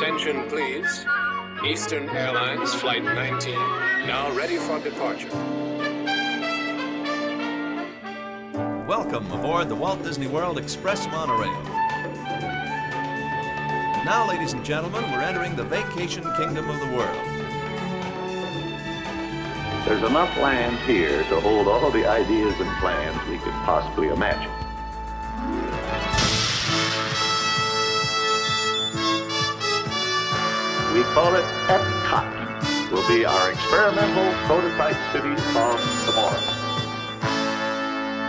Attention, please. Eastern Airlines Flight 19, now ready for departure. Welcome aboard the Walt Disney World Express monorail. Now, ladies and gentlemen, we're entering the vacation kingdom of the world. There's enough land here to hold all the ideas and plans we could possibly imagine. We call it EPCOT. Will be our experimental prototype city of tomorrow.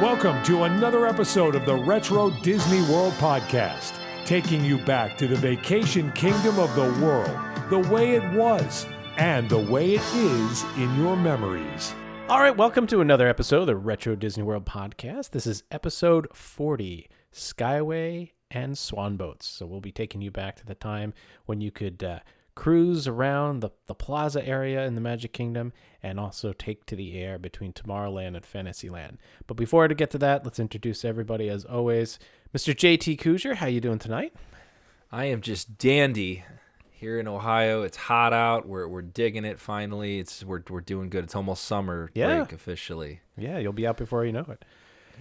Welcome to another episode of the Retro Disney World Podcast, taking you back to the vacation kingdom of the world, the way it was, and the way it is in your memories. All right, welcome to another episode of the Retro Disney World Podcast. This is episode 40, Skyway and Swan boats. So we'll be taking you back to the time when you could cruise around the plaza area in the Magic Kingdom and also take to the air between Tomorrowland and Fantasyland. But before I get to that, let's introduce everybody as always. Mr. JT Cousier, how you doing tonight? I am just dandy here in Ohio. It's hot out. We're digging it finally. We're doing good. It's almost summer break officially. Yeah, you'll be out before you know it.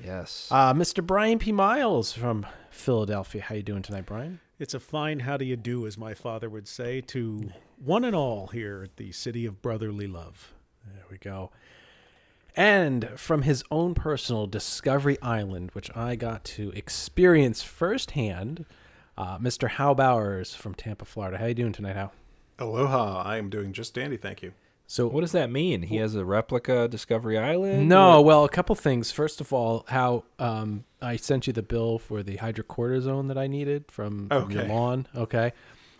Yes. Mr. Brian P. Miles from Philadelphia. How you doing tonight, Brian? It's a fine how do you do, as my father would say, to one and all here at the City of Brotherly Love. There we go. And from his own personal Discovery Island, which I got to experience firsthand, Mr. Hal Bowers from Tampa, Florida. How you doing tonight, Hal? Aloha. I am doing just dandy, thank you. So what does that mean? He has a replica Discovery Island? No, well, a couple things. First of all, how I sent you the bill for the hydrocortisone that I needed from your lawn. Okay.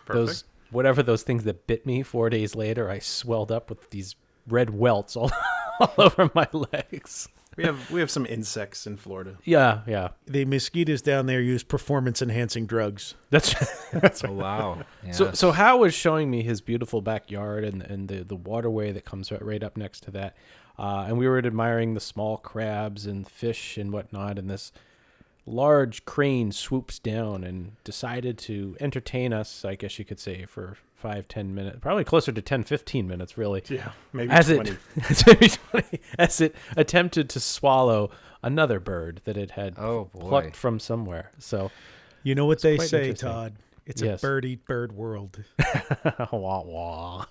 Perfect. Whatever those things that bit me 4 days later, I swelled up with these red welts all over my legs. We have some insects in Florida. Yeah. The mosquitoes down there use performance-enhancing drugs. That's Oh, wow. Yes. So Hal was showing me his beautiful backyard and the waterway that comes right up next to that. And we were admiring the small crabs and fish and whatnot. And this large crane swoops down and decided to entertain us, I guess you could say, for 5-10 minutes, probably closer to 10-15 minutes, really. Yeah, maybe 20. As it attempted to swallow another bird that it had Oh, boy. plucked from somewhere. So, You know what they quite say, interesting. Todd? It's Yes. a bird-eat-bird world. wah wah.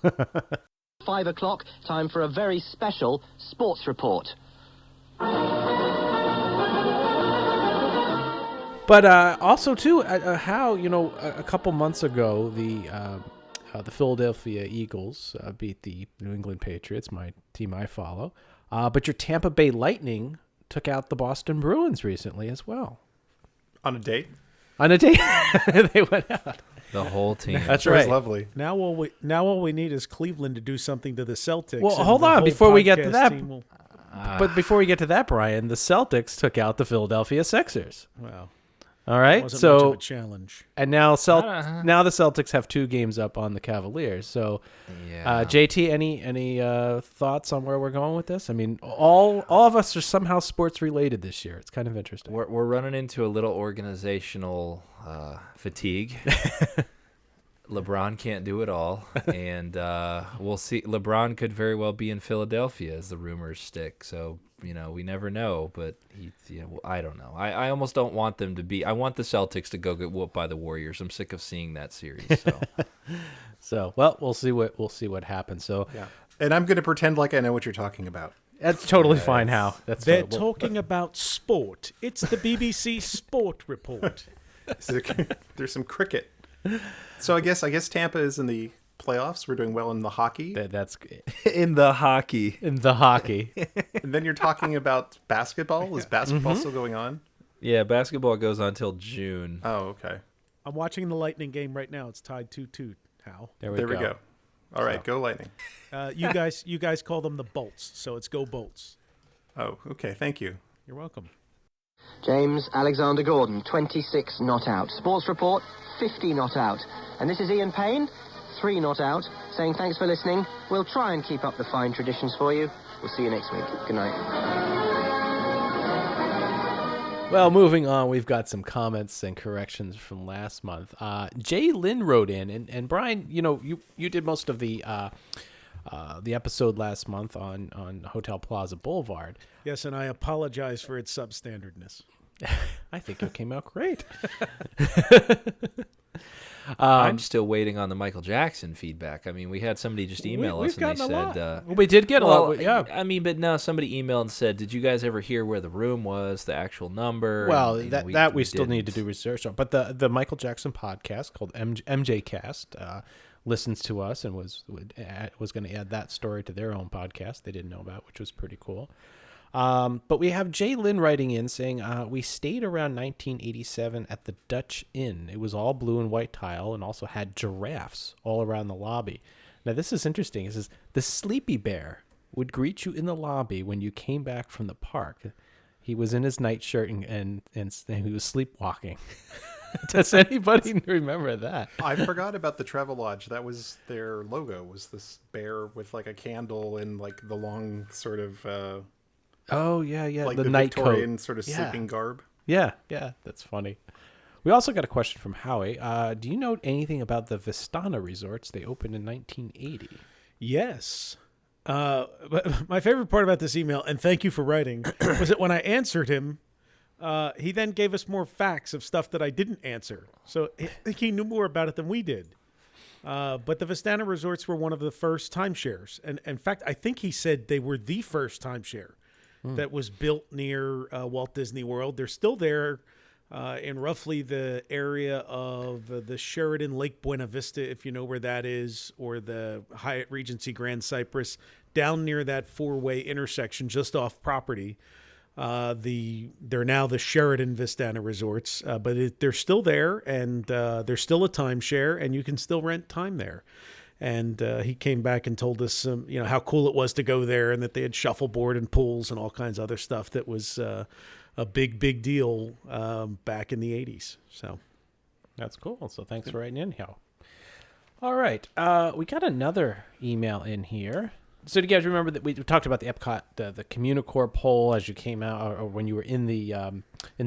5 o'clock, time for a very special sports report. But also, too, how, a couple months ago, the Philadelphia Eagles beat the New England Patriots, my team I follow. But your Tampa Bay Lightning took out the Boston Bruins recently as well. On a date? On a date, they went out. The whole team. That's That was right. lovely. Now all we need is Cleveland to do something to the Celtics. Well, and hold the on, whole before we get to podcast that- team will- But before we get to that, Brian, the Celtics took out the Philadelphia Sixers. well, All right, wasn't much so of a challenge. and now now the Celtics have 2 games up on the Cavaliers. So, Yeah. JT, any thoughts on where we're going with this? I mean, all of us are somehow sports related this year. It's kind of interesting. We're running into a little organizational fatigue. LeBron can't do it all, and we'll see. LeBron could very well be in Philadelphia as the rumors stick. So we never know. But I don't know. I almost don't want them to be. I want the Celtics to go get whooped by the Warriors. I'm sick of seeing that series. So, So, well, we'll see what happens. So, Yeah. And I'm going to pretend like I know what you're talking about. that's totally fine. How that's They're totally- talking about sport. It's the BBC Sport Report. There's some cricket. So I guess Tampa is in the playoffs. We're doing well in the hockey. that's in the hockey. in the hockey. And then you're talking about basketball. Is basketball still going on? Yeah, basketball goes on till June. Oh, okay. I'm watching the Lightning game right now. It's tied 2-2. Hal, There we go. All right, go Lightning. you guys call them the Bolts, so it's go Bolts. Oh, okay. Thank you. You're welcome. James Alexander Gordon, 26 not out. Sports report, 50 not out. And this is Ian Payne, 3 not out, saying thanks for listening. We'll try and keep up the fine traditions for you. We'll see you next week. Good night. Well, moving on, we've got some comments and corrections from last month. Jay Lynn wrote in, and Brian, you did most of the episode last month on Hotel Plaza Boulevard. Yes, and I apologize for its substandardness. I think it came out great. I'm still waiting on the Michael Jackson feedback. I mean, we had somebody just email us and they said... we did get a lot. Yeah. I mean, but no, somebody emailed and said, did you guys ever hear where the room was, the actual number? Well, and, we still need to do research on. But the Michael Jackson podcast called MJ Cast listens to us and was going to add that story to their own podcast they didn't know about, which was pretty cool. But we have Jay Lynn writing in saying, we stayed around 1987 at the Dutch Inn. It was all blue and white tile and also had giraffes all around the lobby. Now, this is interesting. It says, the Sleepy Bear would greet you in the lobby when you came back from the park. He was in his nightshirt and he was sleepwalking. Does anybody remember that? I forgot about the Travelodge. That was their logo, was this bear with like a candle and like the long sort of... Oh, yeah. Like the night Victorian coat. sort of sleeping garb. Yeah, that's funny. We also got a question from Howie. Do you know anything about the Vistana resorts? They opened in 1980. Yes. But my favorite part about this email, and thank you for writing, was that when I answered him, he then gave us more facts of stuff that I didn't answer. So I think he knew more about it than we did. But the Vistana resorts were one of the first timeshares. And in fact, I think he said they were the first timeshare that was built near Walt Disney World. They're still there in roughly the area of the Sheraton Lake Buena Vista, if you know where that is, or the Hyatt Regency Grand Cypress, down near that four-way intersection just off property. They're now the Sheraton Vistana resorts, but they're still there, and they're still a timeshare, and you can still rent time there. And he came back and told us, how cool it was to go there, and that they had shuffleboard and pools and all kinds of other stuff that was a big deal back in the 80s. So that's cool. So thanks for writing in, Hal. All right, we got another email in here. So do you guys remember that we talked about the EPCOT, the Communicore poll as you came out, or when you were in the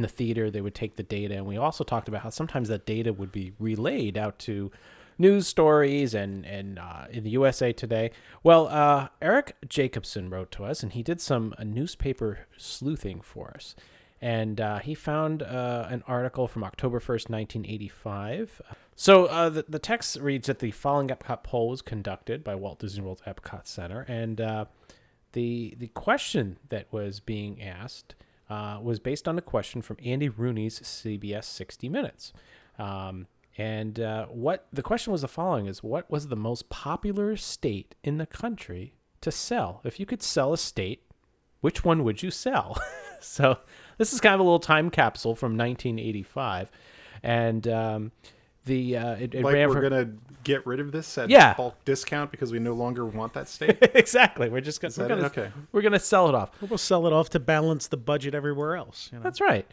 theater, they would take the data, and we also talked about how sometimes that data would be relayed out to news stories and in the USA Today. Well, Eric Jacobson wrote to us, and he did some newspaper sleuthing for us. And he found an article from October 1st, 1985. So the text reads that the following EPCOT poll was conducted by Walt Disney World's EPCOT Center. And the question that was being asked was based on a question from Andy Rooney's CBS 60 Minutes. What the question was the following is, what was the most popular state in the country to sell? If you could sell a state, which one would you sell? So this is kind of a little time capsule from 1985. And it like ran we're going to get rid of this at bulk discount because we no longer want that state? Exactly. We're just going to sell it off. We'll sell it off to balance the budget everywhere else. That's right.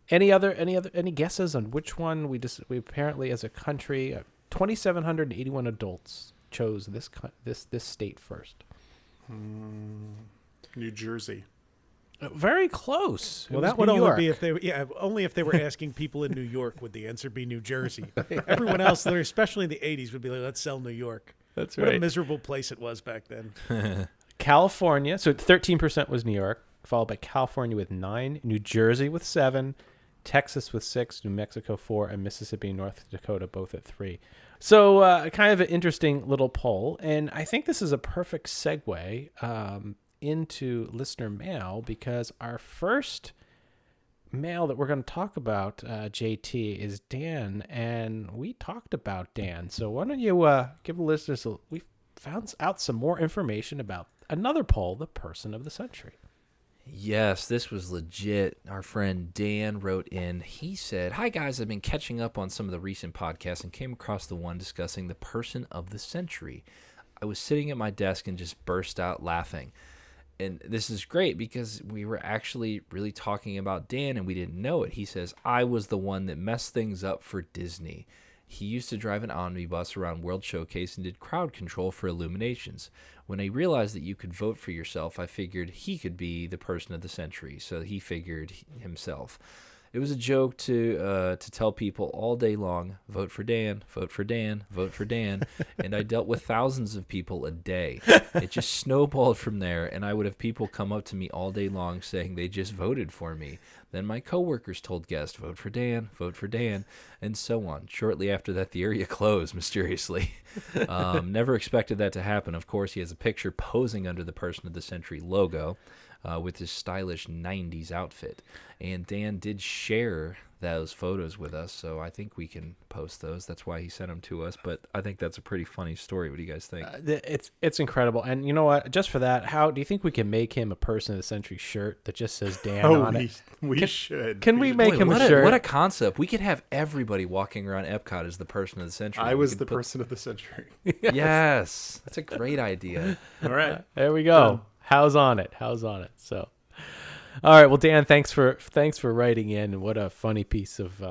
Any guesses on which one we apparently as a country 2,781 adults chose this state first? New Jersey. Very close. Well, that would only be if they were asking people in New York would the answer be New Jersey. Everyone else there, especially in the 80s, would be like, let's sell New York. That's right. What a miserable place it was back then. California, so 13% was New York, followed by California with 9, New Jersey with 7, Texas with 6, New Mexico 4, and Mississippi and North Dakota both at 3. So kind of an interesting little poll, and I think this is a perfect segue into listener mail, because our first mail that we're going to talk about, JT, is Dan, and we talked about Dan. So why don't you give the listeners we found out some more information about another poll, the person of the century. Yes, this was legit. Our friend Dan wrote in. He said, "Hi guys, I've been catching up on some of the recent podcasts and came across the one discussing the person of the century. I was sitting at my desk and just burst out laughing. And this is great because we were actually really talking about Dan and we didn't know it. He says, I was the one that messed things up for Disney. He used to drive an omnibus around World Showcase and did crowd control for Illuminations. When I realized that you could vote for yourself, I figured he could be the person of the century. So he figured himself. It was a joke to tell people all day long, vote for Dan, vote for Dan, vote for Dan. And I dealt with thousands of people a day. It just snowballed from there, and I would have people come up to me all day long saying they just voted for me. Then my coworkers told guests, vote for Dan, and so on. Shortly after that, the area closed, mysteriously. Never expected that to happen. Of course, he has a picture posing under the Person of the Century logo with his stylish 90s outfit. And Dan did share those photos with us, so I think we can post those. That's why he sent them to us, but I think that's a pretty funny story. What do you guys think? It's incredible. And you know what? Just for that, how do you think we can make him a Person of the Century shirt that just says Dan on it? We should. Can we make him a shirt? What a concept. We could have everybody walking around Epcot as the Person of the Century. I was the Person of the Century. Yes. That's a great idea. All right. There we go. How's on it? So, all right. Well, Dan, thanks for writing in. What a funny piece of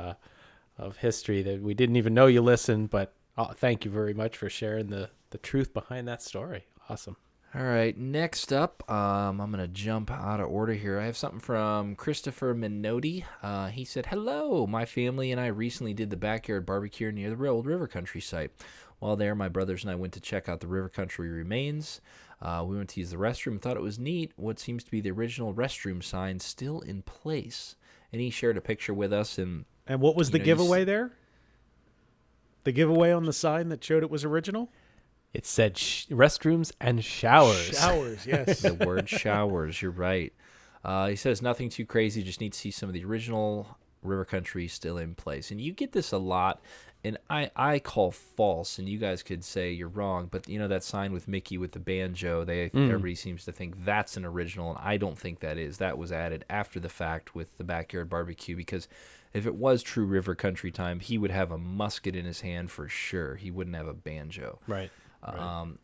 history that we didn't even know you listened. But thank you very much for sharing the truth behind that story. Awesome. All right. Next up, I'm gonna jump out of order here. I have something from Christopher Minotti. He said, "Hello, my family and I recently did the backyard barbecue near the old River Country site. While there, my brothers and I went to check out the River Country remains. We went to use the restroom and thought it was neat. What seems to be the original restroom sign still in place." And he shared a picture with us. And what was the giveaway there? The giveaway on the sign that showed it was original? It said restrooms and showers. Showers, yes. The word showers, you're right. He says nothing too crazy, just need to see some of the original River Country still in place. And you get this a lot, and I call false, and you guys could say you're wrong, but you know that sign with Mickey with the banjo, everybody seems to think that's an original, and I don't think that is. That was added after the fact with the backyard barbecue, because if it was true River Country time, he would have a musket in his hand for sure. He wouldn't have a banjo. Right.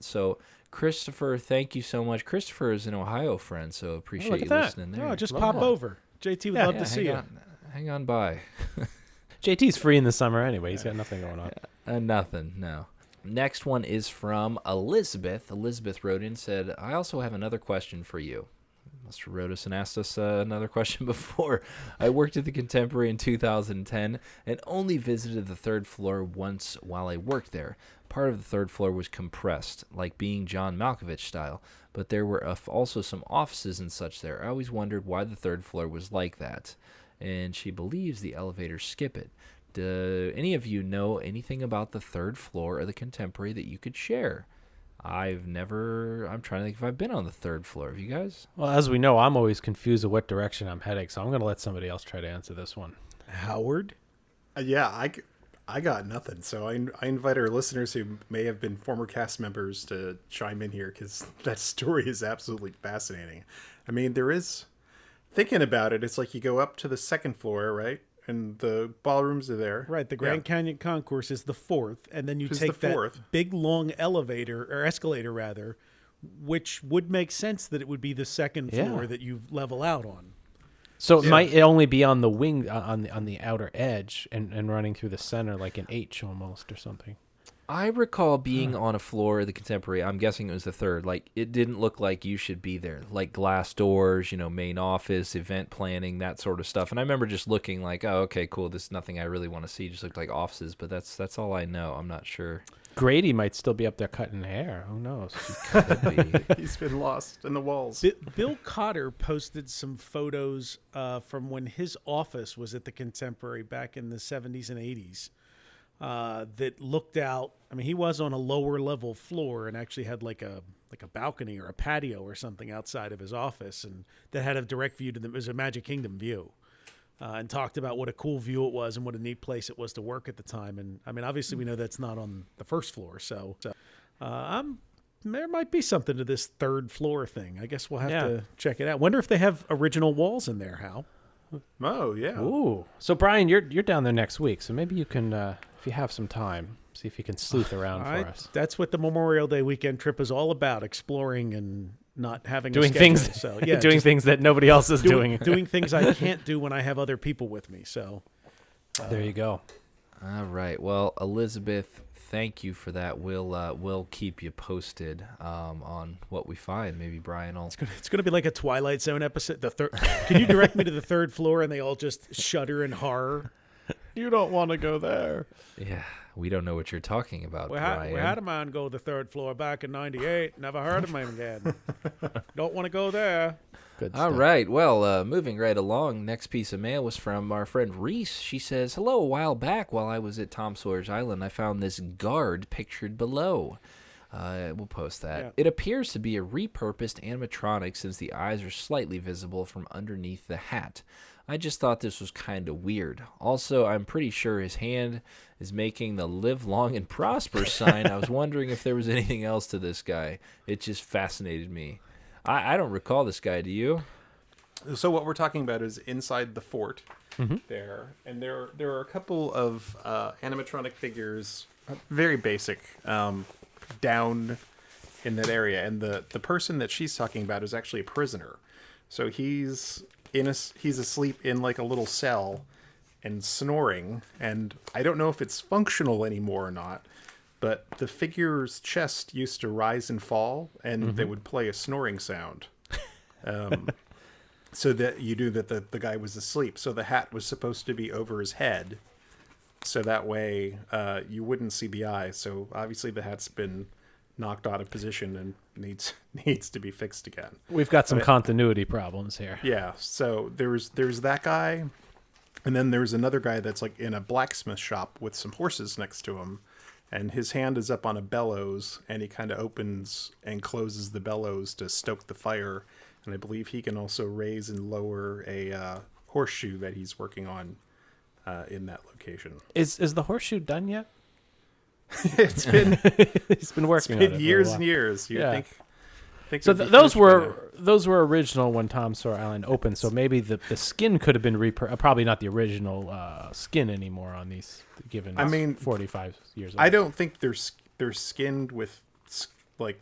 So Christopher, thank you so much. Christopher is an Ohio friend, so appreciate you listening there. Oh, just pop over. JT would love to see you. Hang on by. JT's free in the summer anyway. He's got nothing going on. Nothing, no. Next one is from Elizabeth. Elizabeth wrote in and said, "I also have another question for you." Must have wrote us and asked us another question before. "I worked at the Contemporary in 2010 and only visited the third floor once while I worked there. Part of the third floor was compressed, like being John Malkovich style, but there were also some offices and such there. I always wondered why the third floor was like that." And she believes the elevators skip it. Do any of you know anything about the third floor of the Contemporary that you could share? I'm trying to think if I've been on the third floor. Have you guys? Well, as we know, I'm always confused of what direction I'm heading, so I'm going to let somebody else try to answer this one. Howard? Yeah, I got nothing. So I invite our listeners who may have been former cast members to chime in here, because that story is absolutely fascinating. I mean, thinking about it, it's like you go up to the second floor, right? And the ballrooms are there. Right. The Grand Canyon Concourse is the fourth. And then you take that big, long elevator, or escalator rather, which would make sense that it would be the second floor that you level out on. So it might only be on the wing, on the outer edge, and running through the center like an H almost or something. I recall being on a floor of the Contemporary. I'm guessing it was the third. Like, it didn't look like you should be there. Like glass doors, main office, event planning, that sort of stuff. And I remember just looking like, oh, okay, cool. This is nothing I really want to see. It just looked like offices, but that's all I know. I'm not sure. Grady might still be up there cutting hair. Who knows? He could be. He's been lost in the walls. Bill Cotter posted some photos from when his office was at the Contemporary back in the 70s and 80s. That looked out. I mean, he was on a lower level floor and actually had like a balcony or a patio or something outside of his office, and that had a direct view to it was a Magic Kingdom view, and talked about what a cool view it was and what a neat place it was to work at the time. And I mean, obviously we know that's not on the first floor, so there might be something to this third floor thing. I guess we'll have to check it out. Wonder if they have original walls in there, Hal. Oh, yeah. Ooh. So, Brian, you're down there next week, so maybe you can, if you have some time, see if you can sleuth around for us. That's what the Memorial Day weekend trip is all about, exploring and not having doing a schedule. Things, so, doing things that nobody else is doing. Doing things I can't do when I have other people with me. So there you go. All right. Well, Elizabeth, thank you for that. We'll keep you posted on what we find. Maybe Brian will. It's gonna be like a Twilight Zone episode. Can you direct me to the third floor and they all just shudder in horror? You don't want to go there. Yeah, we don't know what you're talking about, We Brian. had a man go to the third floor back in '98. Never heard of him again. Don't want to go there. Good All stuff. right. Well, moving right along, next piece of mail was from our friend Reese. She says, "Hello, a while back while I was at Tom Sawyer's Island, I found this guard pictured below." We'll post that. Yeah. It appears to be a repurposed animatronic since the eyes are slightly visible from underneath the hat. I just thought this was kind of weird. Also, I'm pretty sure his hand is making the live long and prosper sign. I was wondering if there was anything else to this guy. It just fascinated me. I don't recall this guy. Do you? So what we're talking about is inside the fort there, and there are a couple of animatronic figures, very basic, down in that area. And the person that she's talking about is actually a prisoner. So he's asleep in like a little cell and snoring. And I don't know if it's functional anymore or not, but the figure's chest used to rise and fall, and they would play a snoring sound. So that you knew that the guy was asleep. So the hat was supposed to be over his head, so that way you wouldn't see the eyes. So obviously the hat's been knocked out of position and needs to be fixed again. We've got some continuity problems here. Yeah. So there's that guy, and then there's another guy that's like in a blacksmith shop with some horses next to him, and his hand is up on a bellows, and he kind of opens and closes the bellows to stoke the fire. And I believe he can also raise and lower a horseshoe that he's working on in that location. Is the horseshoe done yet? It's been He's been working on it years for a and years. You Yeah. think So it'd be those finished by now. were original when Tom Sawyer Island opened. So maybe the skin could have been probably not the original skin anymore on these. Given I mean, 45 years old. I don't think they're skinned with like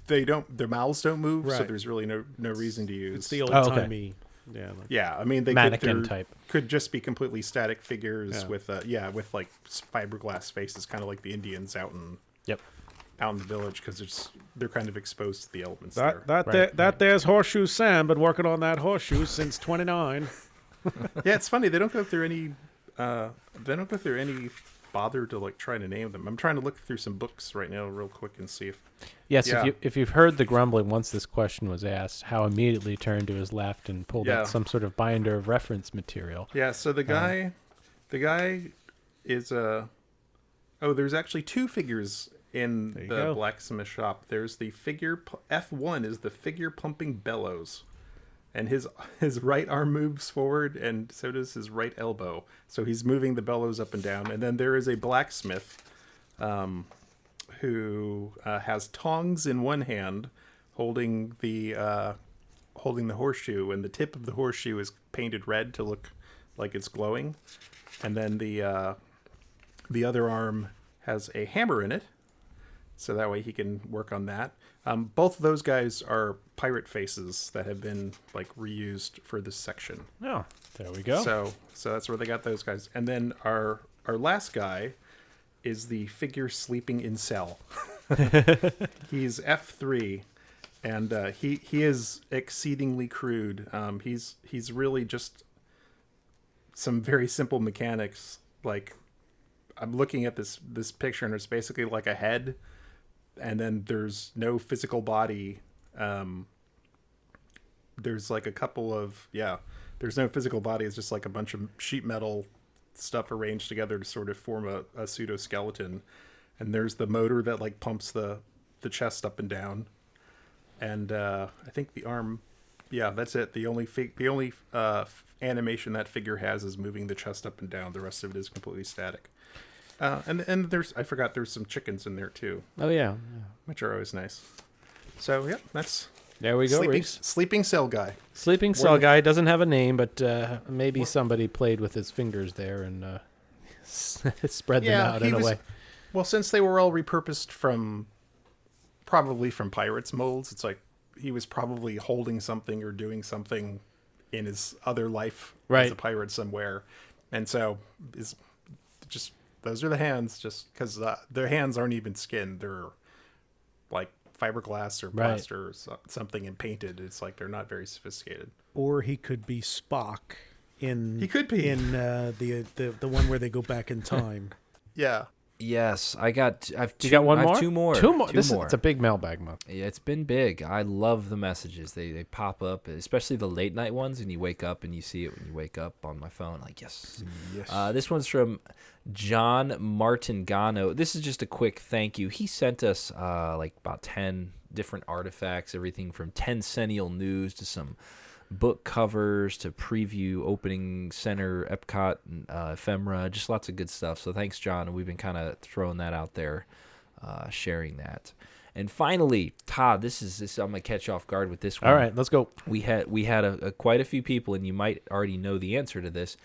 their mouths don't move, so Right. there's really no reason to use. It's the old Oh, okay. timey. Yeah. Like, Yeah, I mean, Mannequin they're- type. could just be completely static figures Yeah. with like fiberglass faces, kind of like the Indians out in the village, because they're kind of exposed to the elements there. that there's Horseshoe Sam. Been working on that horseshoe since '29. Yeah, it's funny they don't go through any bother to like try to name them. I'm trying to look through some books right now real quick and see if Yes, Yeah. if you've heard the grumbling once this question was asked, Howe immediately turned to his left and pulled Yeah. out some sort of binder of reference material. Yeah, so the guy is there's actually two figures in you the go. blacksmith shop. There's the figure F1 is the figure pumping bellows, and his right arm moves forward, and so does his right elbow. So he's moving the bellows up and down. And then there is a blacksmith who has tongs in one hand, holding the horseshoe, and the tip of the horseshoe is painted red to look like it's glowing. And then the other arm has a hammer in it, so that way he can work on that. Both of those guys are pirate faces that have been like reused for this section. Oh, there we go. So that's where they got those guys. And then our last guy is the figure sleeping in cell. He's F3, and he is exceedingly crude. He's really just some very simple mechanics. Like, I'm looking at this picture, and it's basically like a head, and then there's no physical body. There's like a couple of there's no physical body. It's just like a bunch of sheet metal stuff arranged together to sort of form a pseudo skeleton. And there's the motor that like pumps the chest up and down. And I think the arm, that's it. The only animation that figure has is moving the chest up and down. The rest of it is completely static. And there's there's some chickens in there too, Oh, yeah. which are always nice. So that's There we go, Reese. sleeping cell guy. Sleeping cell guy doesn't have a name, but maybe somebody played with his fingers there and spread them out in a way. Well, since they were all repurposed probably from Pirates molds, it's like he was probably holding something or doing something in his other life as a pirate somewhere. And so just those are the hands. Just because their hands aren't even skin; they're like fiberglass or plaster or something and painted. It's like they're not very sophisticated. Or he could be Spock in. He could be in the one where they go back in time. Yeah. Yes, I've You got one I have more? two more. Two more. Two more. It's a big mailbag month. Yeah, it's been big. I love the messages. They pop up, especially the late night ones, and you wake up and you see it when you wake up on my phone. Like, yes. This one's from John Martingano. This is just a quick thank you. He sent us like about 10 different artifacts, everything from 10 Centennial News to some book covers to preview opening center EPCOT ephemera, just lots of good stuff. So thanks, John. We've been kind of throwing that out there, sharing that. And finally, Todd, this I'm gonna catch you off guard with this one. All right, let's go. We had quite a few people, and you might already know the answer to this.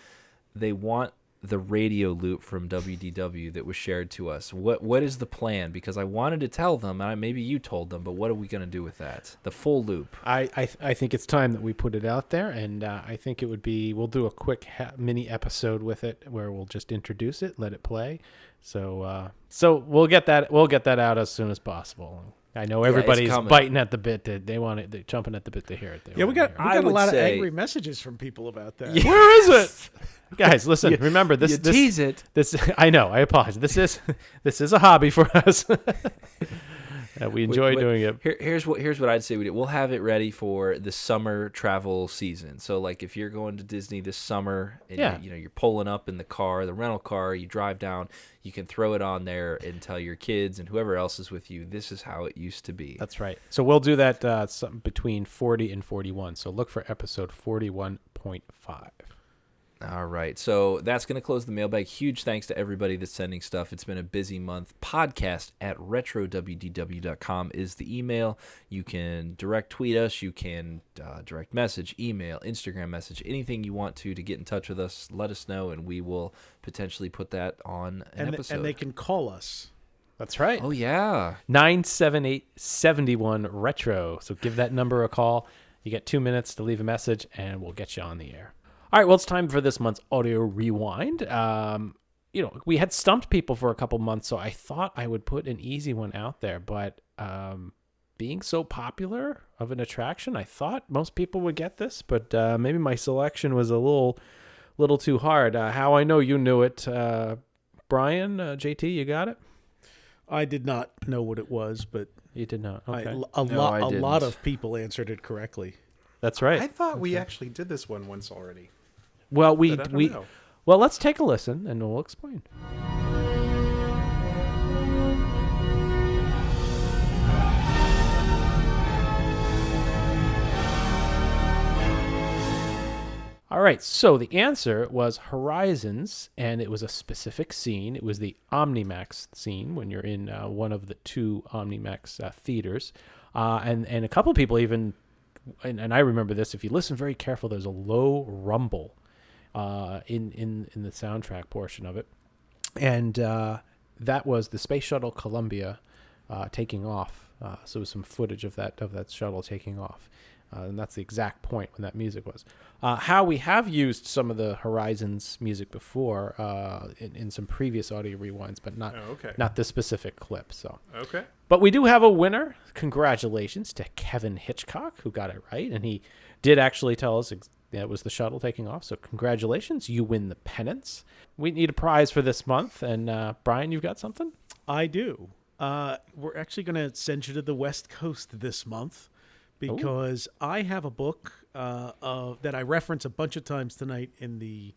They want the radio loop from WDW that was shared to us. What is the plan? Because I wanted to tell them, and maybe you told them, but what are we going to do with that? The full loop. I think it's time that we put it out there, and I think it would be, we'll do a quick mini episode with it where we'll just introduce it, let it play. So we'll get that out as soon as possible. I know everybody's biting at the bit. They want it. They're jumping at the bit to hear it. We got a lot of angry messages from people about that. Yeah. Where is it? Guys, listen. Remember this. Tease it. This. I know. I apologize. This is a hobby for us. We enjoy doing it. Here's what I'd say we do. We'll have it ready for the summer travel season. So like if you're going to Disney this summer and you're pulling up in the car, the rental car, you drive down, you can throw it on there and tell your kids and whoever else is with you, this is how it used to be. That's right. So we'll do that between 40 and 41. So look for episode 41.5. All right. So that's going to close the mailbag. Huge thanks to everybody that's sending stuff. It's been a busy month. podcast@retrowdw.com is the email. You can direct tweet us. You can direct message, email, Instagram message, anything you want to get in touch with us. Let us know, and we will potentially put that on an episode. And they can call us. That's right. Oh, yeah. 978-71-RETRO. So give that number a call. You get 2 minutes to leave a message, and we'll get you on the air. All right, well, it's time for this month's audio rewind. We had stumped people for a couple months, so I thought I would put an easy one out there. But being so popular of an attraction, I thought most people would get this. But maybe my selection was a little too hard. How I know you knew it, Brian, JT, you got it? I did not know what it was, but you did not. Okay, a lot of people answered it correctly. That's right. I thought we actually did this one once already. Well, know. Well, let's take a listen and we'll explain. All right, so the answer was Horizons, and it was a specific scene. It was the Omnimax scene when you're in one of the two Omnimax theaters. And a couple of people even, and I remember this, if you listen very careful, there's a low rumble in the soundtrack portion of it. And that was the Space Shuttle Columbia taking off. So some footage of that shuttle taking off. And that's the exact point when that music was. How we have used some of the Horizons music before in some previous audio rewinds, but not this specific clip. So okay. But we do have a winner. Congratulations to Kevin Hitchcock, who got it right, and he did actually tell us it was the shuttle taking off. So congratulations, you win the pennants. We need a prize for this month, and Brian, you've got something? I do. We're actually going to send you to the West Coast this month. Because I have a book that I reference a bunch of times tonight in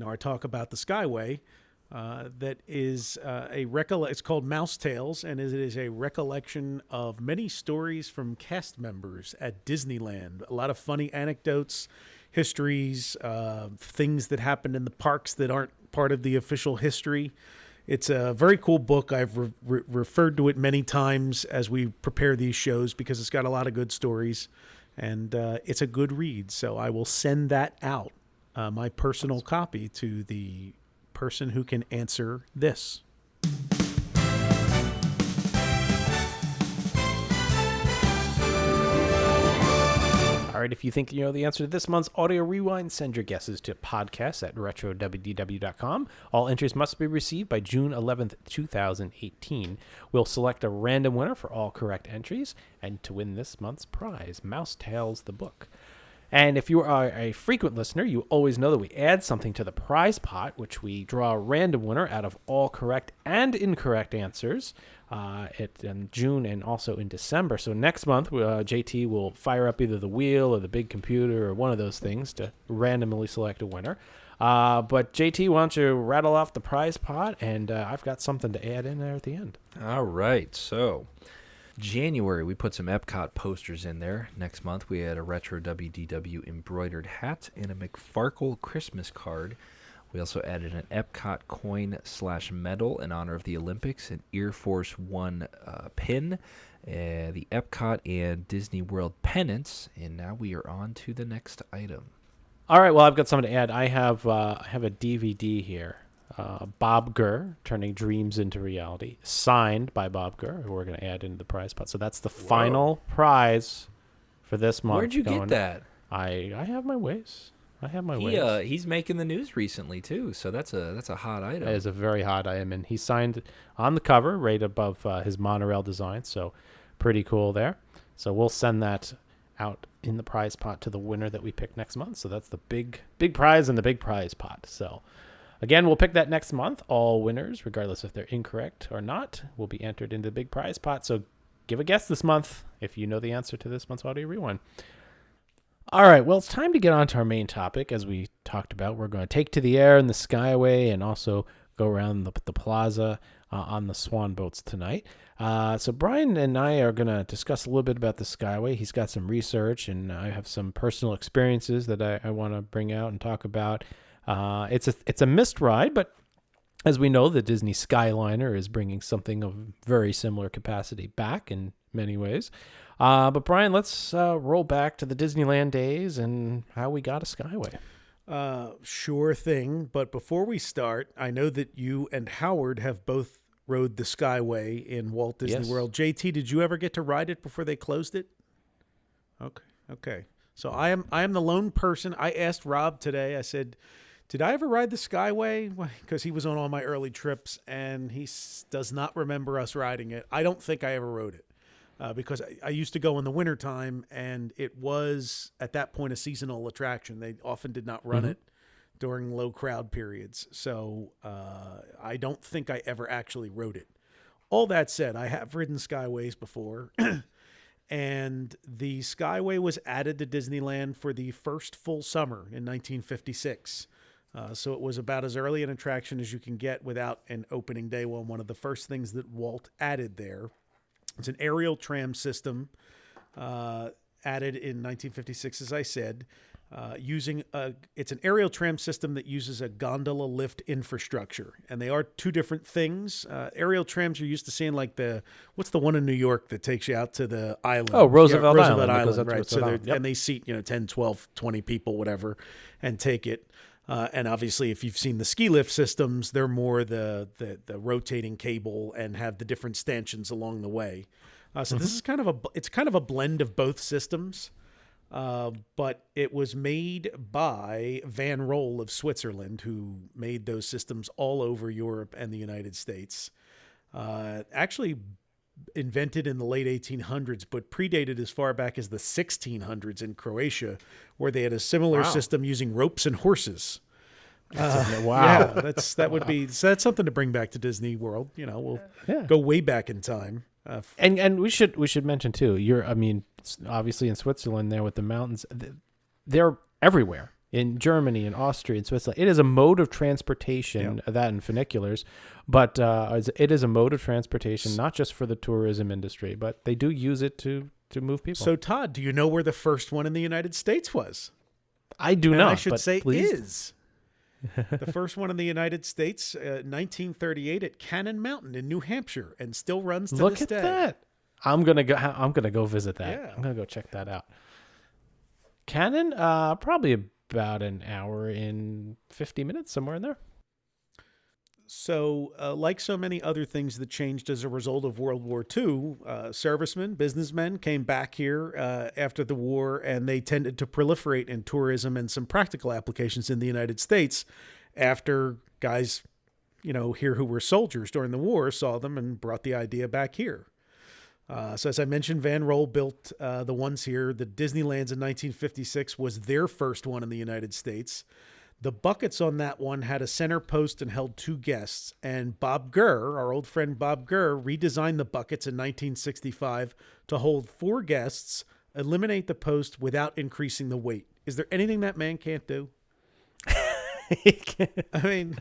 our talk about the Skyway. That is it's called Mouse Tales, and it is a recollection of many stories from cast members at Disneyland. A lot of funny anecdotes, histories, things that happened in the parks that aren't part of the official history. It's a very cool book. I've referred to it many times as we prepare these shows because it's got a lot of good stories, and it's a good read. So I will send that out, my personal copy, to the person who can answer this. All All right, if you think you know the answer to this month's Audio Rewind, send your guesses to podcast@retrowdw.com. All entries must be received by June 11th, 2018. We'll select a random winner for all correct entries, and to win this month's prize, Mouse Tales the book. And if you are a frequent listener, you always know that we add something to the prize pot, which we draw a random winner out of all correct and incorrect answers in June and also in December. So next month, JT will fire up either the wheel or the big computer or one of those things to randomly select a winner. But JT, why don't you rattle off the prize pot, and I've got something to add in there at the end. All right, so January, we put some EPCOT posters in there. Next month, we had a retro WDW embroidered hat and a McFarkle Christmas card. We also added an EPCOT coin/medal in honor of the Olympics, an Air Force One pin, the EPCOT and Disney World pennants, and now we are on to the next item. All right, well, I've got something to add. I have a DVD here. Bob Gurr, Turning Dreams into Reality, signed by Bob Gurr, who we're going to add into the prize pot. So that's the final prize for this month. Where'd you get that? I have my ways. ways. He's making the news recently too, so that's a hot item. It is a very hot item, and he signed on the cover right above his monorail design, so pretty cool there. So we'll send that out in the prize pot to the winner that we pick next month. So that's the big prize in the big prize pot. So again, we'll pick that next month. All winners, regardless if they're incorrect or not, will be entered into the big prize pot. So give a guess this month if you know the answer to this month's Audio Rewind. All right, well, it's time to get on to our main topic. As we talked about, we're going to take to the air in the Skyway and also go around the plaza on the Swan boats tonight. So Brian and I are going to discuss a little bit about the Skyway. He's got some research, and I have some personal experiences that I want to bring out and talk about. It's a missed ride, but as we know, the Disney Skyliner is bringing something of very similar capacity back in many ways. But Brian, let's roll back to the Disneyland days and how we got a Skyway. Sure thing. But before we start, I know that you and Howard have both rode the Skyway in Walt Disney World. JT, did you ever get to ride it before they closed it? Okay. So I am the lone person. I asked Rob today, I said, did I ever ride the Skyway? Because he was on all my early trips, and he does not remember us riding it. I don't think I ever rode it. Because I used to go in the wintertime, and it was, at that point, a seasonal attraction. They often did not run it during low crowd periods. So I don't think I ever actually rode it. All that said, I have ridden Skyways before, and the Skyway was added to Disneyland for the first full summer in 1956. So it was about as early an attraction as you can get without an opening day one. One of the first things that Walt added there. It's an aerial tram system added in 1956, as I said, it's an aerial tram system that uses a gondola lift infrastructure. And they are two different things. Aerial trams you're used to seeing, like what's the one in New York that takes you out to the island? Oh, Roosevelt Island, right. So and they seat, 10, 12, 20 people, whatever, and take it. And obviously, if you've seen the ski lift systems, they're more the rotating cable and have the different stanchions along the way. So this is kind of a blend of both systems. But it was made by Van Roll of Switzerland, who made those systems all over Europe and the United States. Actually invented in the late 1800s, but predated as far back as the 1600s in Croatia, where they had a similar system using ropes and horses. Wow. Yeah, that's something to bring back to Disney World. We'll go way back in time. And we should mention too. Obviously in Switzerland there with the mountains, they're everywhere. In Germany and Austria and Switzerland, it is a mode of transportation, that and funiculars, but it is a mode of transportation, not just for the tourism industry, but they do use it to move people. So, Todd, do you know where the first one in the United States was? I do not. I should say please. Is. The first one in the United States, 1938 at Cannon Mountain in New Hampshire, and still runs to this day. Look at that. I'm gonna go visit that. Yeah. I'm gonna go check that out. Cannon, probably about an hour and 50 minutes, somewhere in there. So, like so many other things that changed as a result of World War II, servicemen, businessmen came back here after the war, and they tended to proliferate in tourism and some practical applications in the United States after guys, here who were soldiers during the war saw them and brought the idea back here. So as I mentioned, Van Roll built the ones here. The Disneylands in 1956 was their first one in the United States. The buckets on that one had a center post and held 2 guests. And Bob Gurr, our old friend Bob Gurr, redesigned the buckets in 1965 to hold 4 guests, eliminate the post without increasing the weight. Is there anything that man can't do? I mean,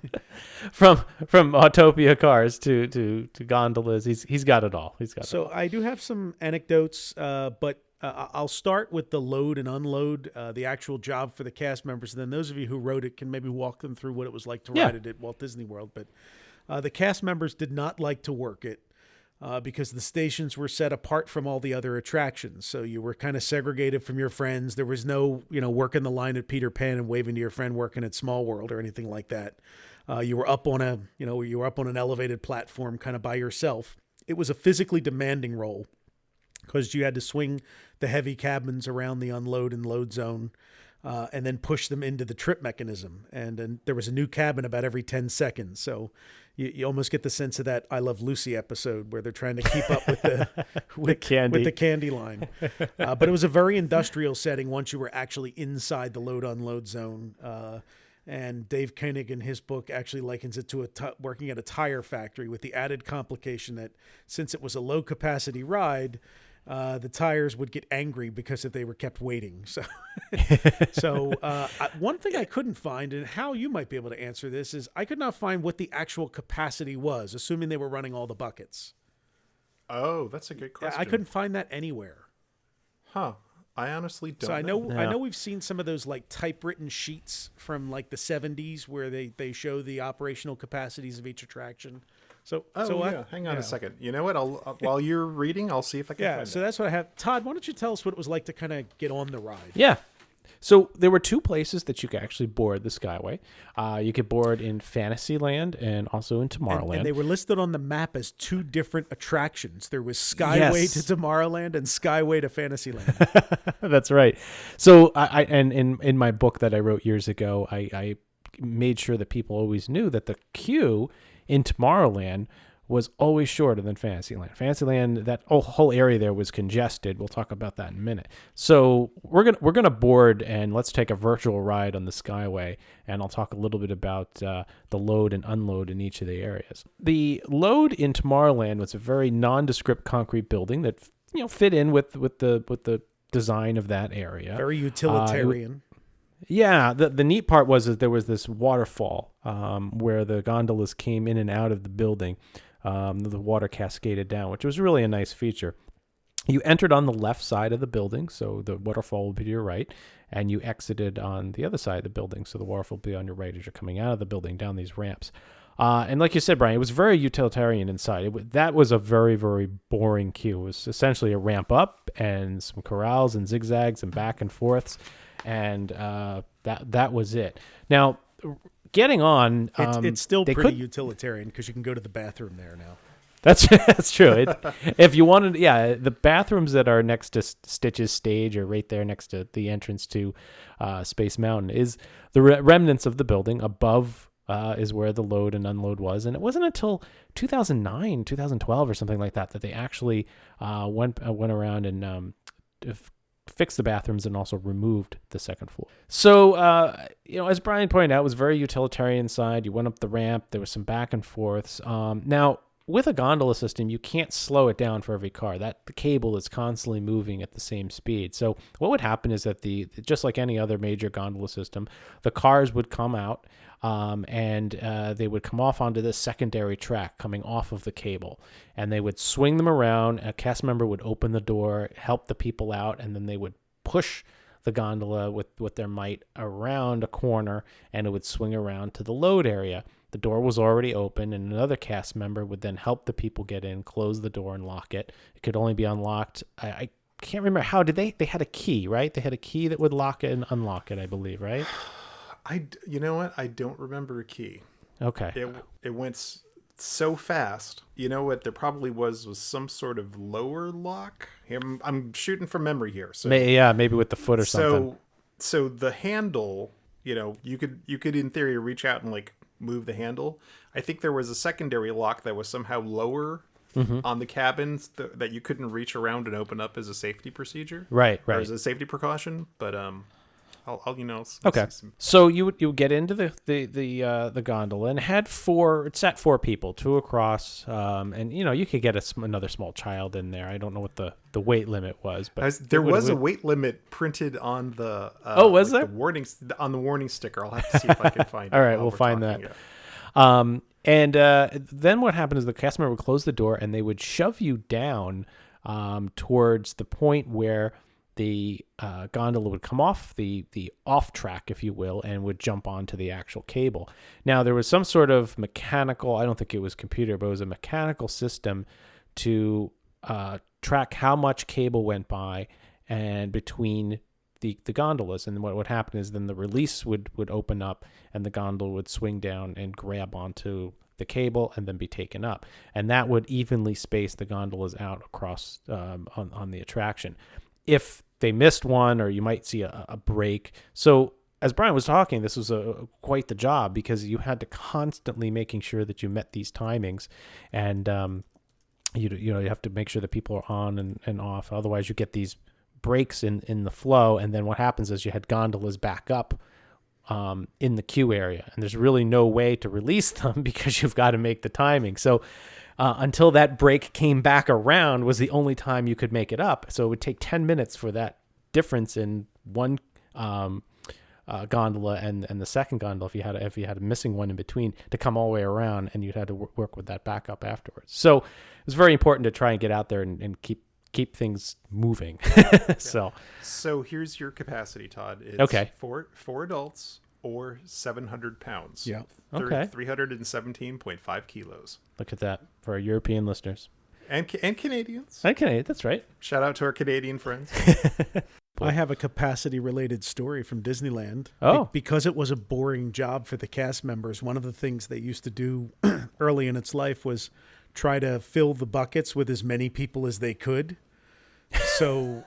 from Autopia cars to gondolas, he's got it all. He's got it all. I do have some anecdotes, but I'll start with the load and unload, the actual job for the cast members. And then those of you who wrote it can maybe walk them through what it was like to ride it at Walt Disney World. But the cast members did not like to work it because the stations were set apart from all the other attractions. So you were kind of segregated from your friends. There was no, working the line at Peter Pan and waving to your friend working at Small World or anything like that. You were up on an elevated platform kind of by yourself. It was a physically demanding role, because you had to swing the heavy cabins around the unload and load zone and then push them into the trip mechanism. And then there was a new cabin about every 10 seconds. So you almost get the sense of that I Love Lucy episode where they're trying to keep up with the candy line. But it was a very industrial setting once you were actually inside the load unload zone. And Dave Koenig in his book actually likens it to working at a tire factory, with the added complication that since it was a low capacity ride, the tires would get angry because if they were kept waiting. So, one thing I couldn't find, and how you might be able to answer this, is I could not find what the actual capacity was, assuming they were running all the buckets. Oh, that's a good question. I couldn't find that anywhere. Huh. I honestly don't. So I know we've seen some of those like typewritten sheets from like the 70s where they show the operational capacities of each attraction. Hang on a second. You know what? I'll while you're reading, I'll see if I can find it. So that's what I have. Todd, why don't you tell us what it was like to kind of get on the ride? Yeah. So there were 2 places that you could actually board the Skyway. You could board in Fantasyland and also in Tomorrowland. And they were listed on the map as 2 different attractions. There was Skyway to Tomorrowland and Skyway to Fantasyland. That's right. So in my book that I wrote years ago, I made sure that people always knew that the queue in Tomorrowland was always shorter than Fantasyland. Fantasyland, that whole area there was congested. We'll talk about that in a minute. So we're gonna board and let's take a virtual ride on the Skyway, and I'll talk a little bit about the load and unload in each of the areas. The load in Tomorrowland was a very nondescript concrete building that fit in with the design of that area. Very utilitarian. The neat part was that there was this waterfall where the gondolas came in and out of the building. The water cascaded down, which was really a nice feature. You entered on the left side of the building, so the waterfall would be to your right, and you exited on the other side of the building, so the waterfall would be on your right as you're coming out of the building down these ramps. And like you said, Brian, it was very utilitarian inside. That was a very, very boring queue. It was essentially a ramp up and some corrals and zigzags and back and forths, and that was it. Now, getting on, it's still pretty utilitarian because you can go to the bathroom there now. That's true. If you wanted, the bathrooms that are next to Stitch's stage or right there next to the entrance to Space Mountain is the remnants of the building. Above is where the load and unload was, and it wasn't until 2009, 2012 or something like that they actually went around and fixed the bathrooms and also removed the second floor. So, as Brian pointed out, it was very utilitarian inside. You went up the ramp. There was some back and forths. Now, with a gondola system, you can't slow it down for every car. The cable is constantly moving at the same speed. So what would happen is that just like any other major gondola system, the cars would come out and they would come off onto this secondary track coming off of the cable, and they would swing them around. A cast member would open the door, help the people out, and then they would push the gondola with their might around a corner, and it would swing around to the load area. The door was already open, and another cast member would then help the people get in, close the door, and lock it. It could only be unlocked. I can't remember how. Did they had a key, right? They had a key that would lock it and unlock it, I believe, right? You know what? I don't remember a key. Okay. It went so fast. You know what there probably was some sort of lower lock. I'm shooting from memory here. So Maybe with the foot or something. So the handle, you could in theory reach out and like move the handle. I think there was a secondary lock that was somehow lower on the cabins that you couldn't reach around and open up as a safety procedure. Right. Or as a safety precaution. But I'll okay. So you would get into the gondola and it sat 4 people, 2 across, and you could get another small child in there. I don't know what the weight limit was, but there was a weight limit printed on the was there? On the warning sticker. I'll have to see if I can find it. All right, we'll find that. Yeah. And then what happened is the cast member would close the door and they would shove you down towards the point where the gondola would come off the off track, if you will, and would jump onto the actual cable. Now, there was some sort of mechanical, I don't think it was computer, but it was a mechanical system to track how much cable went by and between the gondolas. And what would happen is then the release would open up and the gondola would swing down and grab onto the cable and then be taken up. And that would evenly space the gondolas out across on the attraction. If they missed one, or you might see a break. So as Brian was talking, this was quite the job because you had to constantly making sure that you met these timings, and you have to make sure that people are on and off. Otherwise, you get these breaks in the flow, and then what happens is you had gondolas back up in the queue area, and there's really no way to release them because you've got to make the timing. So until that break came back around was the only time you could make it up. So it would take 10 minutes for that difference in one gondola and the second gondola, if you had a missing one in between, to come all the way around, and you'd had to work with that backup afterwards. So it was very important to try and get out there and keep things moving. So here's your capacity, Todd. It's okay. four adults or 700 pounds. Yeah. Okay. 317.5 kilos. Look at that for our European listeners. And Canadians. And Canadian, that's right. Shout out to our Canadian friends. I have a capacity-related story from Disneyland. Oh. Because it was a boring job for the cast members, one of the things they used to do early in its life was try to fill the buckets with as many people as they could. So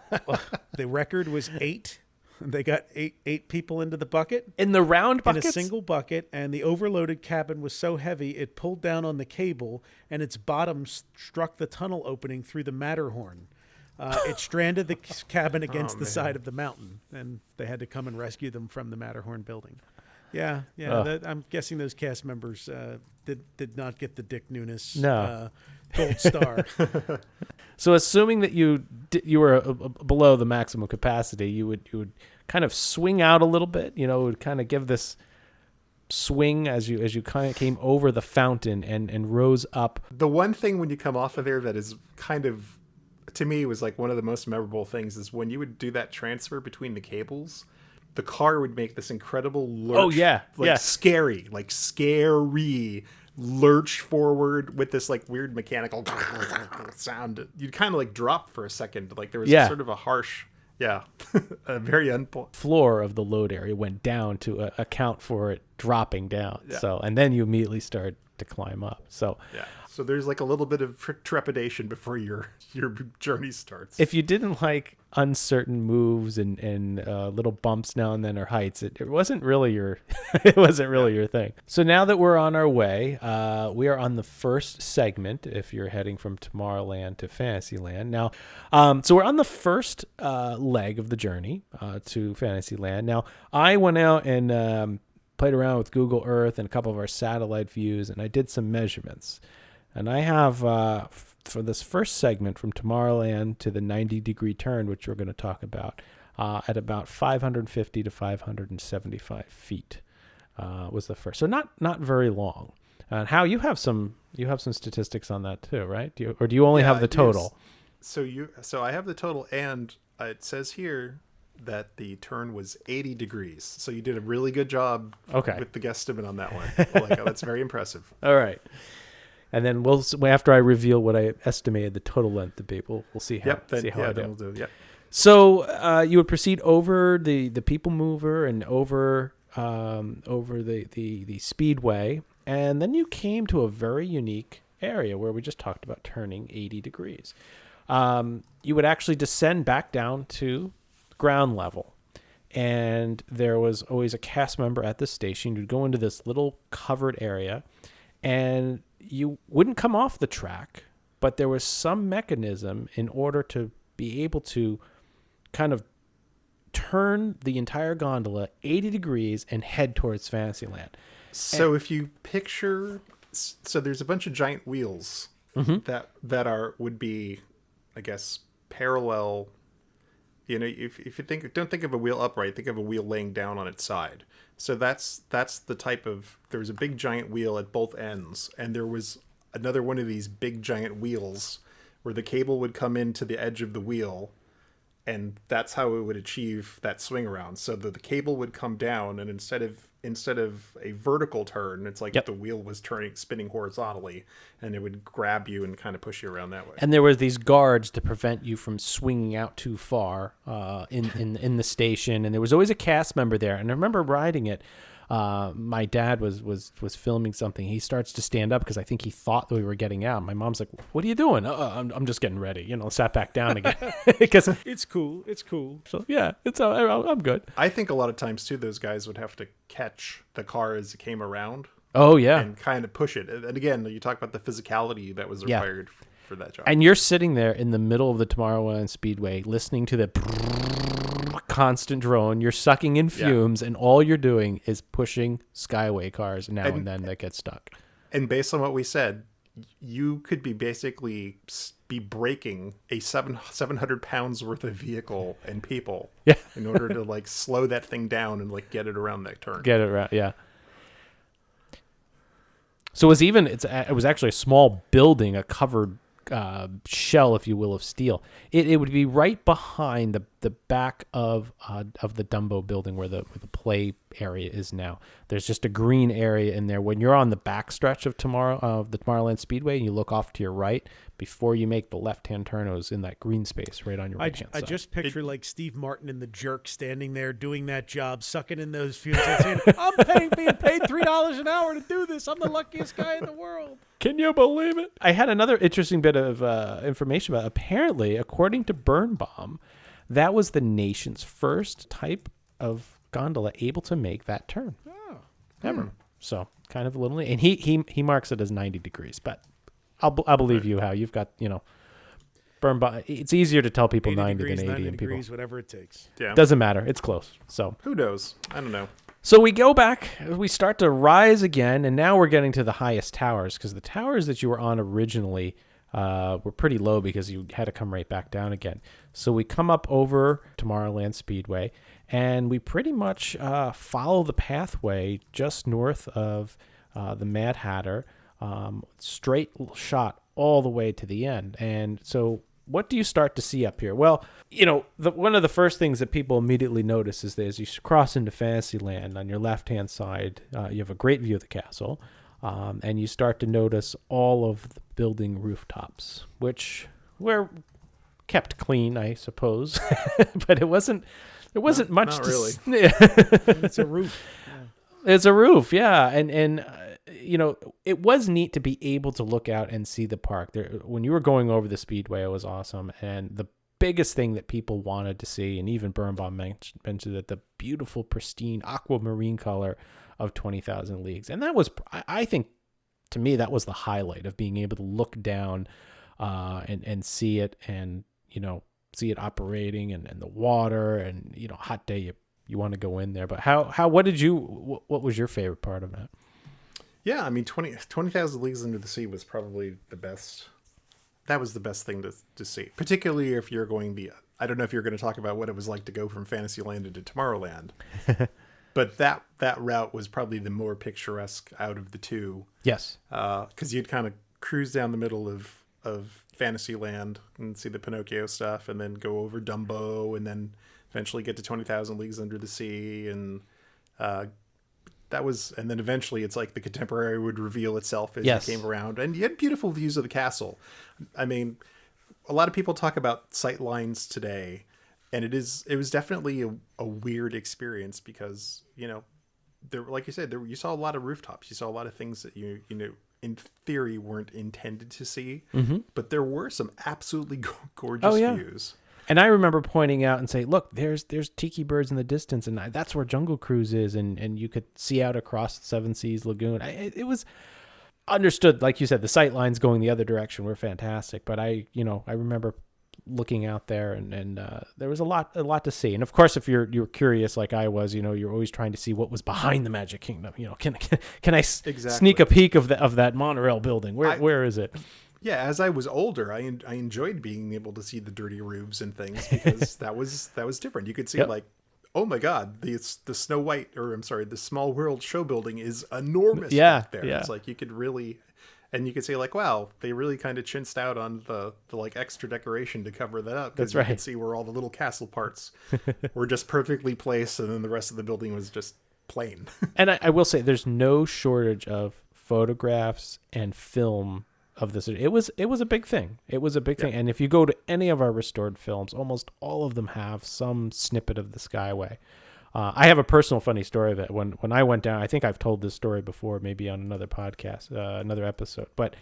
the record was 8. They got eight people into the bucket. In the round buckets? In a single bucket, and the overloaded cabin was so heavy, it pulled down on the cable, and its bottom struck the tunnel opening through the Matterhorn. It stranded the cabin against the side of the mountain, and they had to come and rescue them from the Matterhorn building. Yeah. I'm guessing those cast members did not get the Dick Nunes gold star. So, assuming that you were below the maximum capacity, you would kind of swing out a little bit. It would kind of give this swing as you kind of came over the fountain and rose up. The one thing when you come off of there that is kind of, to me, was like one of the most memorable things is when you would do that transfer between the cables. The car would make this incredible lurch. Oh, yeah. Scary lurch forward with this like weird mechanical sound. You'd kind of like drop for a second. Like there was sort of a harsh, a very floor of the load area went down to account for it dropping down. Yeah. So, and then you immediately start to climb up. So, So there's like a little bit of trepidation before your journey starts. If you didn't like uncertain moves and little bumps now and then or heights, it wasn't really your your thing. So now that we're on our way, we are on the first segment. If you're heading from Tomorrowland to Fantasyland now, so we're on the first leg of the journey to Fantasyland. Now I went out and played around with Google Earth and a couple of our satellite views, and I did some measurements. And I have, for this first segment from Tomorrowland to the 90-degree turn, which we're going to talk about, at about 550 to 575 feet was the first. So not very long. And Hal, you have some statistics on that too, right? Do you only have the total? So I have the total, and it says here that the turn was 80 degrees. So you did a really good job with the guesstimate on that one. That's very impressive. All right. And then after I reveal what I estimated the total length to be, we'll see how I do. Then we'll do. Yep. So you would proceed over the people mover and over the speedway, And then you came to a very unique area where we just talked about turning 80 degrees. You would actually descend back down to ground level. And there was always a cast member at the station. You'd go into this little covered area, and you wouldn't come off the track, but there was some mechanism in order to be able to kind of turn the entire gondola 80 degrees and head towards Fantasyland. So if you picture, so there's a bunch of giant wheels that would be, I guess, parallel. You know, if you don't think of a wheel upright, think of a wheel laying down on its side. So that's the type of, there was a big giant wheel at both ends, and there was another one of these big giant wheels where the cable would come into the edge of the wheel, and that's how it would achieve that swing around. So the cable would come down, and instead of a vertical turn, it's like the wheel was spinning horizontally, and it would grab you and kind of push you around that way. And there were these guards to prevent you from swinging out too far in the station. And there was always a cast member there. And I remember riding it. My dad was filming something. He starts to stand up because I think he thought that we were getting out. My mom's like, "What are you doing?" I'm just getting ready. You know, sat back down again because It's cool. It's cool. so yeah, I'm good. I think a lot of times too, those guys would have to catch the car as it came around Oh yeah. and kind of push it. And again, you talk about the physicality that was required for that job. And you're sitting there in the middle of the Tomorrowland Speedway listening to the constant drone. You're sucking in fumes, and all you're doing is pushing Skyway cars now and then that get stuck. And based on what we said, you could be basically be braking a 700 pounds worth of vehicle and people in order to like slow that thing down and like get it around that turn. Get it right, yeah. So it was actually a small building, a covered shell, if you will, of steel. It would be right behind the back of the Dumbo building where the play area is now. There's just a green area in there. When you're on the back stretch of the Tomorrowland Speedway and you look off to your right, before you make the left-hand turn, it was in that green space right on your right-hand side. I just picture like Steve Martin in The Jerk standing there doing that job, sucking in those fumes and saying, "I'm being paid $3 an hour to do this. I'm the luckiest guy in the world." Can you believe it? I had another interesting bit of information about, apparently, according to Birnbaum, that was the nation's first type of gondola able to make that turn. Oh. Ever. So kind of a little, and he marks it as 90 degrees, but I'll believe you how you've got, Birnbaum. It's easier to tell people 90 degrees, than 80 90 and people. degrees, whatever it takes. Yeah. Doesn't matter. It's close. So Who knows? I don't know. So we go back, we start to rise again, and now we're getting to the highest towers, because the towers that you were on originally were pretty low because you had to come right back down again. So we come up over Tomorrowland Speedway, and we pretty much follow the pathway just north of the Mad Hatter, straight shot all the way to the end. And so what do you start to see up here? Well, one of the first things that people immediately notice is that as you cross into Fantasyland, on your left-hand side, you have a great view of the castle, and you start to notice all of the building rooftops, which were kept clean, I suppose, but it wasn't much. Not really. It's a roof. Yeah. It's a roof, yeah, and it was neat to be able to look out and see the park. When you were going over the Speedway, it was awesome, and the biggest thing that people wanted to see, and even Birnbaum mentioned that the beautiful, pristine aquamarine color of 20,000 Leagues, and that was, I think, to me, that was the highlight of being able to look down and see it, and see it operating, and the water, and hot day you want to go in there. But what was your favorite part of that? Yeah, I mean, 20,000 Leagues Under the Sea was probably the best. That was the best thing to see, particularly if you're going I don't know if you're going to talk about what it was like to go from Fantasyland into Tomorrowland, but that route was probably the more picturesque out of the two. Yes. Because you'd kind of cruise down the middle of Fantasyland and see the Pinocchio stuff, and then go over Dumbo, and then eventually get to 20,000 Leagues Under the Sea, and and then eventually it's like the Contemporary would reveal itself as you came around, and you had beautiful views of the castle. I mean, a lot of people talk about sight lines today, and it was definitely a weird experience because, there, like you said, you saw a lot of rooftops. You saw a lot of things that you know, in theory weren't intended to see, but there were some absolutely gorgeous views. And I remember pointing out and saying, look, there's tiki birds in the distance, and that's where Jungle Cruise is, and you could see out across the Seven Seas Lagoon. It was understood, like you said, the sight lines going the other direction were fantastic, but I remember looking out there, and there was a lot to see. And of course, if you're curious like I was, you're always trying to see what was behind the Magic Kingdom. Can I sneak a peek of that monorail building? Where is it? Yeah, as I was older, I enjoyed being able to see the dirty roofs and things, because that was different. You could see like, oh my God, the Small World show building is enormous back there. It's like you could really, and you could say like, wow, they really kind of chinsed out on the like extra decoration to cover that up. That's right. You could see where all the little castle parts were just perfectly placed, and then the rest of the building was just plain. And I will say, there's no shortage of photographs and film of this. It was a big thing. It was a big thing. And if you go to any of our restored films, almost all of them have some snippet of the Skyway. I have a personal funny story of it. When I went down, I think I've told this story before, maybe on another podcast, another episode, but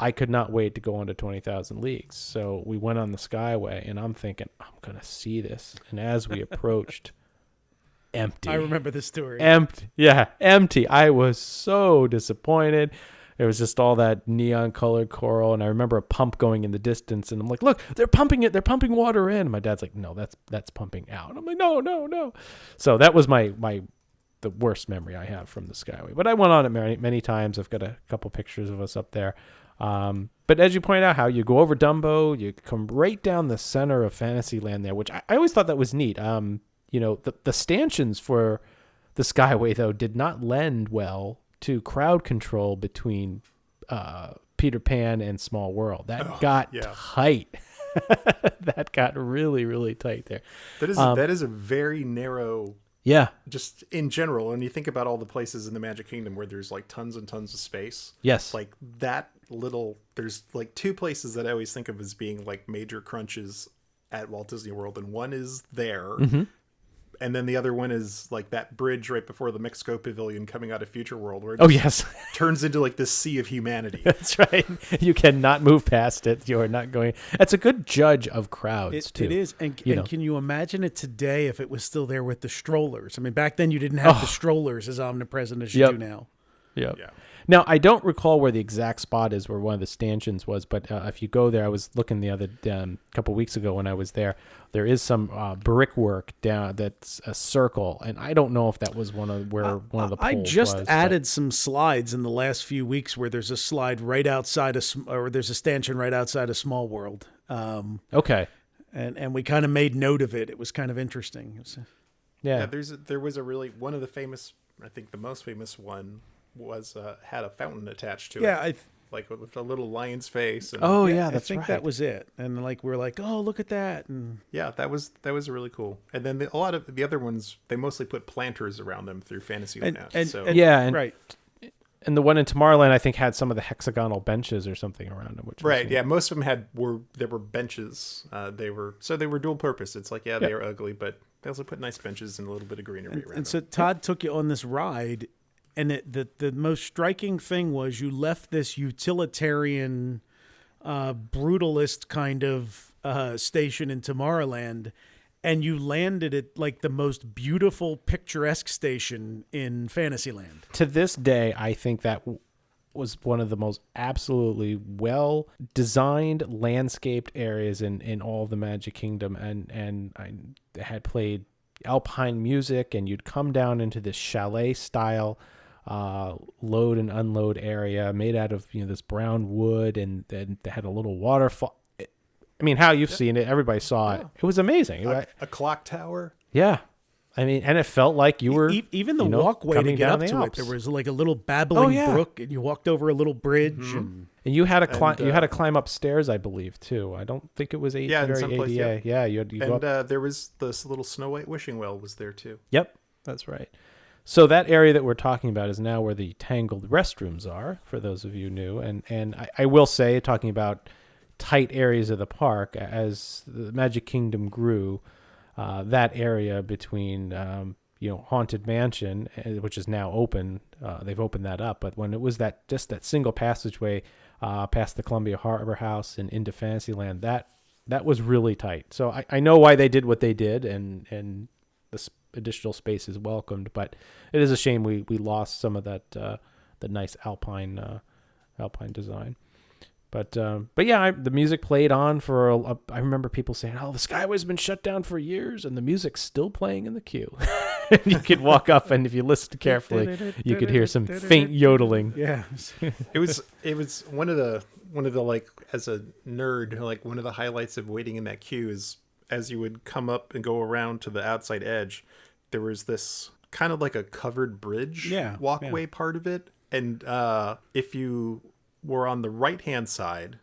I could not wait to go on to 20,000 Leagues. So we went on the Skyway, and I'm thinking, I'm going to see this. And as we approached, empty. I remember this story. Empty. I was so disappointed. It was just all that neon colored coral, and I remember a pump going in the distance, and I'm like, look, they're pumping it. They're pumping water in. And my dad's like, no, that's pumping out. And I'm like, no. So that was the worst memory I have from the Skyway. But I went on it many times. I've got a couple pictures of us up there. But as you point out, how you go over Dumbo, you come right down the center of Fantasyland there, which I always thought that was neat. The stanchions for the Skyway, though, did not lend well to crowd control between Peter Pan and Small World. That got tight. That got really, really tight there. That is a very narrow. Yeah. Just in general, when you think about all the places in the Magic Kingdom where there's like tons and tons of space. Yes. Like there's like two places that I always think of as being like major crunches at Walt Disney World, and one is there. Mm-hmm. And then the other one is like that bridge right before the Mexico Pavilion coming out of Future World, where it turns into like this sea of humanity. That's right. You cannot move past it. You are not going. That's a good judge of crowds, too. It is. And can you imagine it today if it was still there with the strollers? I mean, back then you didn't have the strollers as omnipresent as you do now. Yep. Yeah. Now, I don't recall where the exact spot is where one of the stanchions was, but if you go there, I was looking the other couple weeks ago when I was there. There is some brickwork down that's a circle, and I don't know if that was one of the poles I just added some slides in the last few weeks where there's a slide right outside or there's a stanchion right outside of Small World. Okay. And we kind of made note of it. It was kind of interesting. Yeah. There was a really one of the famous, I think the most famous one was had a fountain attached to it. Like with a little lion's face. And I think that was it. And like we're like, oh, look at that. And yeah, that was really cool. And then a lot of the other ones, they mostly put planters around them through Fantasyland. Right. And the one in Tomorrowland, I think, had some of the hexagonal benches or something around them. Which most of them were benches. They were dual purpose. It's like they are ugly, but they also put nice benches and a little bit of greenery around them. And so Todd took you on this ride. And the most striking thing was you left this utilitarian, brutalist kind of station in Tomorrowland, and you landed at like the most beautiful, picturesque station in Fantasyland. To this day, I think that was one of the most absolutely well-designed, landscaped areas in all of the Magic Kingdom. And I had played alpine music, and you'd come down into this chalet-style load and unload area made out of this brown wood, and then they had a little waterfall. I mean, how you've seen it, everybody saw it. It was amazing. A clock tower. Yeah. I mean, and it felt like you were even the walkway to get up to it. There was like a little babbling brook, and you walked over a little bridge, and you had to climb upstairs, I believe, too. I don't think it was very ADA. Yeah, you go up. There was this little Snow White wishing well was there too. Yep, that's right. So that area that we're talking about is now where the tangled restrooms are, for those of you new. And I will say, talking about tight areas of the park, as the Magic Kingdom grew, that area between Haunted Mansion, which is now open. They've opened that up, but when it was that single passageway past the Columbia Harbor House and into Fantasyland, that was really tight. So I know why they did what they did, and the additional space is welcomed, but it is a shame we lost some of that the nice alpine design. But yeah, the music played on for I remember people saying, "Oh, the Skyway's been shut down for years, and the music's still playing in the queue." You could walk up, and if you listened carefully, you could hear some faint yodeling. Yeah, it was one of the like, as a nerd, like one of the highlights of waiting in that queue is as you would come up and go around to the outside edge, there was this kind of like a covered bridge walkway part of it, and if you were on the right hand side,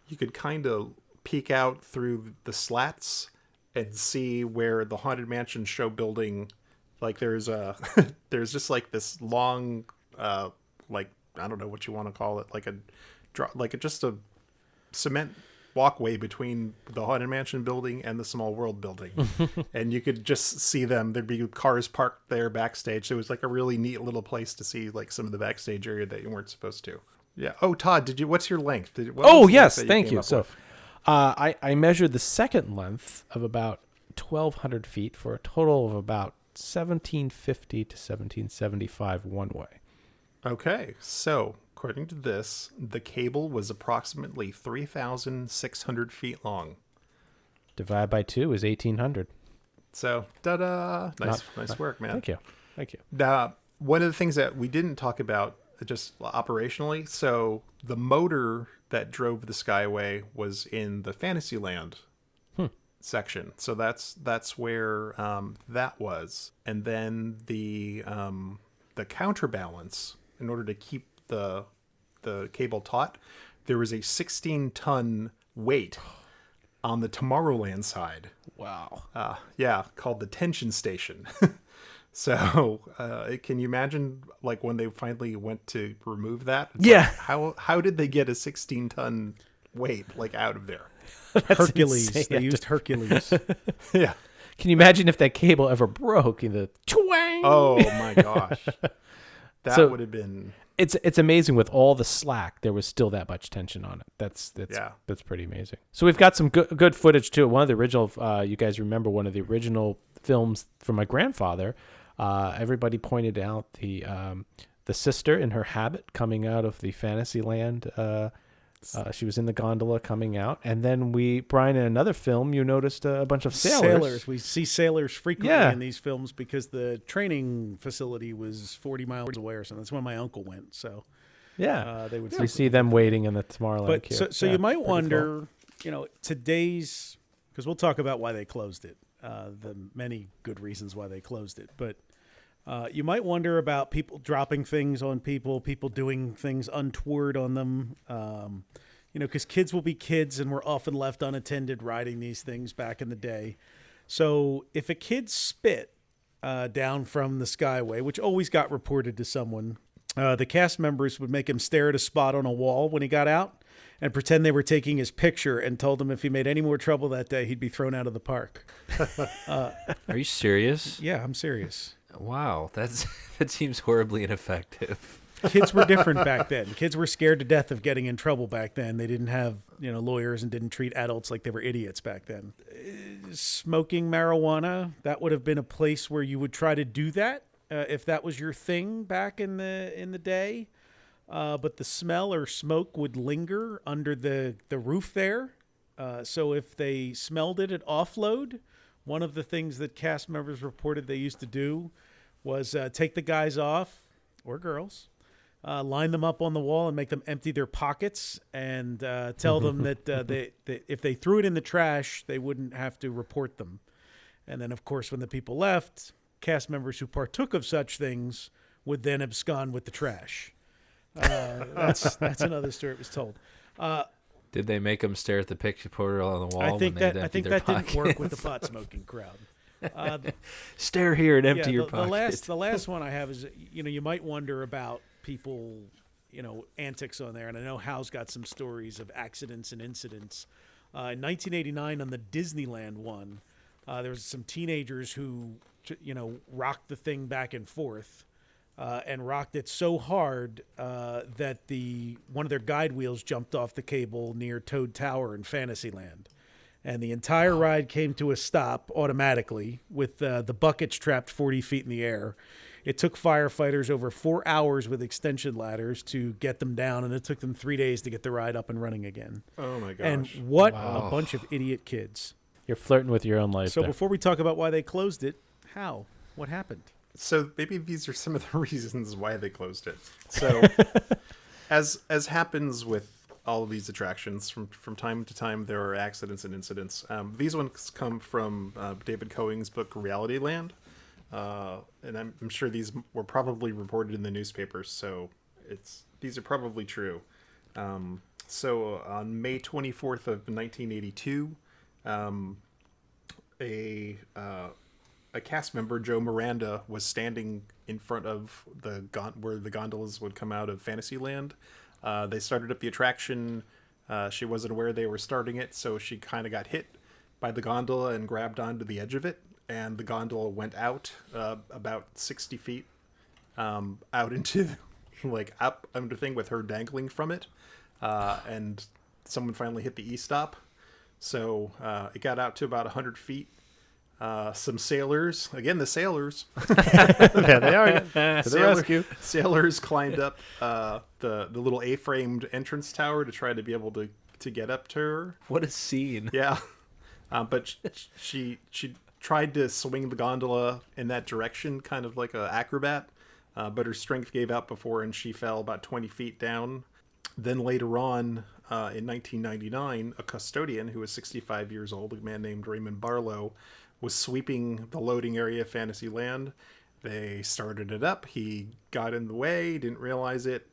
you could kind of peek out through the slats and see where the Haunted Mansion show building, like there's just like this long like, I don't know what you want to call it, just a cement walkway between the Haunted Mansion building and the Small World building. And you could just see them. There'd be cars parked there backstage. So it was like a really neat little place to see like some of the backstage area that you weren't supposed to. Yeah. Oh, Todd, what's your length? Yes, thank you. So I measured the second length of about 1,200 feet for a total of about 1,750 to 1,775 one way. Okay. So according to this, the cable was approximately 3,600 feet long. Divided by 2 is 1,800. So, ta-da! Nice work, man. Thank you. One of the things that we didn't talk about, just operationally, so the motor that drove the Skyway was in the Fantasyland section. So that's where that was. And then the counterbalance, in order to keep the cable taut, there was a 16-ton weight on the Tomorrowland side. Wow. Called the tension station. So can you imagine, like, when they finally went to remove that? Yeah. Like, how did they get a 16-ton weight like out of there? Hercules. Insane. They used Hercules. Yeah. Can you imagine if that cable ever broke in the twang? Oh my gosh. That would have been. It's amazing with all the slack, there was still that much tension on it. That's pretty amazing. So we've got some good footage too. One of the original, you guys remember one of the original films from my grandfather. Everybody pointed out the sister in her habit coming out of the Fantasyland. She was in the gondola coming out, and then Brian, in another film, you noticed a bunch of sailors. We see sailors frequently in these films because the training facility was 40 miles away or something. That's when my uncle went. So they would. We see them waiting in the Tomorrowland queue. So you might wonder, today's, because we'll talk about why they closed it, the many good reasons why they closed it, but. You might wonder about people dropping things on people doing things untoward on them, because kids will be kids and were often left unattended riding these things back in the day. So if a kid spit down from the Skyway, which always got reported to someone, the cast members would make him stare at a spot on a wall when he got out and pretend they were taking his picture and told him if he made any more trouble that day, he'd be thrown out of the park. Are you serious? Yeah, I'm serious. Wow, that seems horribly ineffective. Kids were different back then. Kids were scared to death of getting in trouble back then. They didn't have, lawyers and didn't treat adults like they were idiots back then. Smoking marijuana, that would have been a place where you would try to do that if that was your thing back in the day. But the smell or smoke would linger under the roof there. So if they smelled it at offload, one of the things that cast members reported they used to do was take the guys off, or girls, line them up on the wall and make them empty their pockets and tell them that if they threw it in the trash, they wouldn't have to report them. And then, of course, when the people left, cast members who partook of such things would then abscond with the trash. That's another story it was told. Did they make them stare at the picture portal on the wall? I think that didn't work with the pot smoking crowd. Stare here and empty your pockets. The last one I have is, you might wonder about people, antics on there. And I know Hal's got some stories of accidents and incidents. In 1989 on the Disneyland one, there was some teenagers who rocked the thing back and forth, and rocked it so hard that one of their guide wheels jumped off the cable near Toad Tower in Fantasyland. And the entire ride came to a stop automatically with the buckets trapped 40 feet in the air. It took firefighters over 4 hours with extension ladders to get them down, and it took them 3 days to get the ride up and running again. Oh, my gosh. And what a bunch of idiot kids. You're flirting with your own life. So there. before we talk about why they closed it, how? What happened? So maybe these are some of the reasons why they closed it. So as happens with all of these attractions, from time to time there are accidents and incidents. These ones come from David Coing's book Reality Land. And I'm sure these were probably reported in the newspapers, so these are probably true. So on May 24th of 1982, a cast member, Joe Miranda, was standing in front of where the gondolas would come out of Fantasyland. They started up the attraction. She wasn't aware they were starting it, so she kind of got hit by the gondola and grabbed onto the edge of it. And the gondola went out about 60 feet out into up under thing with her dangling from it. And someone finally hit the E-stop. So it got out to about 100 feet. Some sailors, again, the sailors. There they are. To the rescue. Sailors climbed up the little A-framed entrance tower to try to be able to get up to her. What a scene. Yeah. But she tried to swing the gondola in that direction, kind of like an acrobat, but her strength gave out before and she fell about 20 feet down. Then later on, in 1999, a custodian who was 65 years old, a man named Raymond Barlow, was sweeping the loading area of Fantasyland. They started it up. He got in the way, didn't realize it.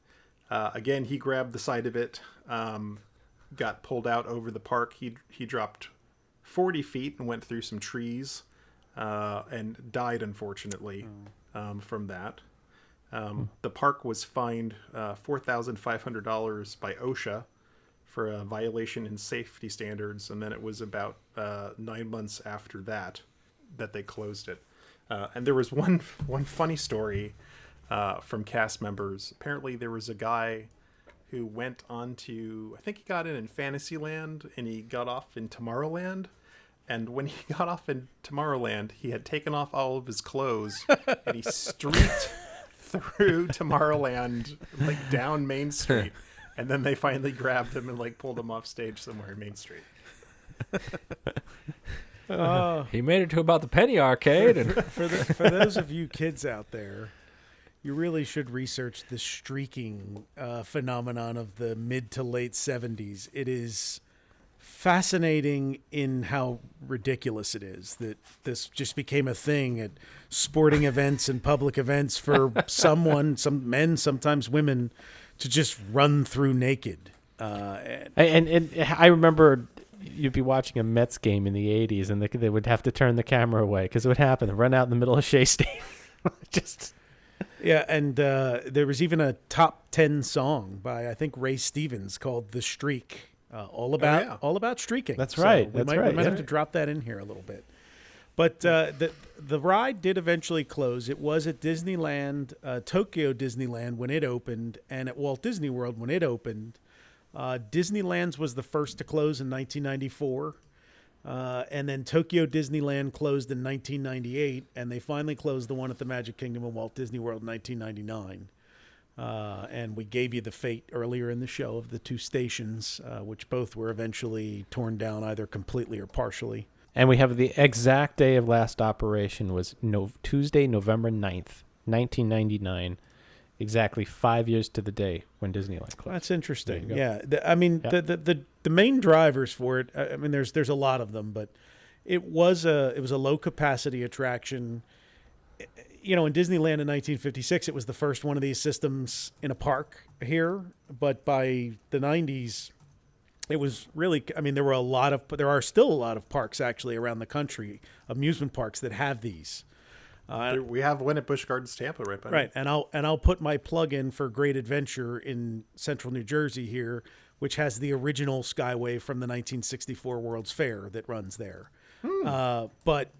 Again, he grabbed the side of it, got pulled out over the park. He dropped 40 feet and went through some trees and died, unfortunately, from that. The park was fined $4,500 by OSHA for a violation in safety standards, and then it was about 9 months after that they closed it. And there was one funny story from cast members. Apparently there was a guy who went on to, I think he got in Fantasyland, and he got off in Tomorrowland. And when he got off in Tomorrowland, he had taken off all of his clothes, and he streaked through Tomorrowland, down Main Street. And then they finally grabbed him and pulled him off stage somewhere in Main Street. He made it to about the Penny Arcade. And For those of you kids out there, you really should research the streaking phenomenon of the mid to late 70s. It is fascinating in how ridiculous it is that this just became a thing at sporting events and public events for some men, sometimes women, to just run through naked. And I remember you'd be watching a Mets game in the 80s and they would have to turn the camera away because it would happen, run out in the middle of Shea Stadium. Yeah, and there was even a top 10 song by, I think, Ray Stevens called The Streak. All about streaking. That's right. We might have to drop that in here a little bit. But the ride did eventually close. It was at Disneyland, Tokyo Disneyland when it opened, and at Walt Disney World when it opened. Disneyland's was the first to close in 1994, and then Tokyo Disneyland closed in 1998, and they finally closed the one at the Magic Kingdom of Walt Disney World in 1999. And we gave you the fate earlier in the show of the two stations, which both were eventually torn down either completely or partially. And we have the exact day of last operation was Tuesday, November 9th, 1999. Exactly 5 years to the day when Disneyland closed. That's interesting. Yeah. The main drivers for it, I mean, there's a lot of them, but it was a low capacity attraction. In Disneyland in 1956, it was the first one of these systems in a park here. But by the 90s, it was really, there are still a lot of parks actually around the country, amusement parks that have these. We have one at Busch Gardens, Tampa, right by right, and I'll put my plug in for Great Adventure in Central New Jersey here, which has the original Skyway from the 1964 World's Fair that runs there. But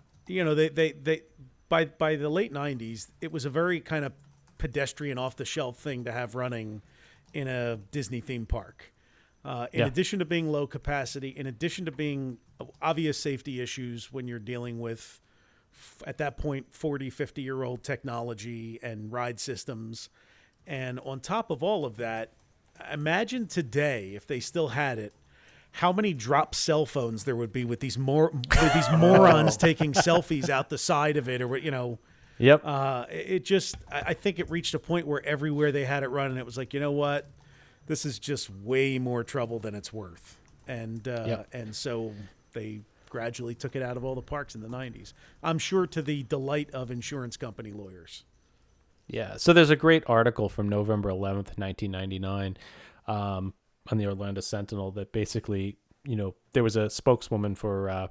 by the late 90s, it was a very kind of pedestrian, off-the-shelf thing to have running in a Disney theme park. In addition to being low capacity, in addition to being obvious safety issues when you're dealing with, at that point, 40, 50-year-old technology and ride systems. And on top of all of that, imagine today, if they still had it, how many drop cell phones there would be with these morons taking selfies out the side of it, or Yep. I think it reached a point where everywhere they had it running, it was like, you know what, this is just way more trouble than it's worth, and so they gradually took it out of all the parks in the 90s. I'm sure to the delight of insurance company lawyers. Yeah. So there's a great article from November 11th, 1999. On the Orlando Sentinel that basically, there was a spokeswoman for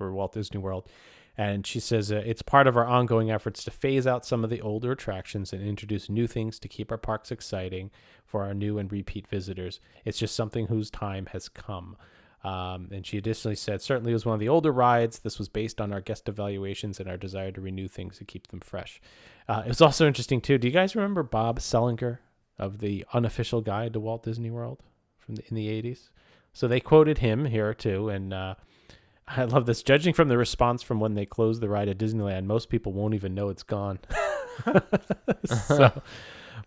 Walt Disney World, and she says it's part of our ongoing efforts to phase out some of the older attractions and introduce new things to keep our parks exciting for our new and repeat visitors. It's just something whose time has come. And she additionally said, certainly it was one of the older rides. This was based on our guest evaluations and our desire to renew things to keep them fresh. It was also interesting, too. Do you guys remember Bob Selinger of the Unofficial Guide to Walt Disney World in the 80s? So they quoted him here, too. And I love this. Judging from the response from when they closed the ride at Disneyland, most people won't even know it's gone.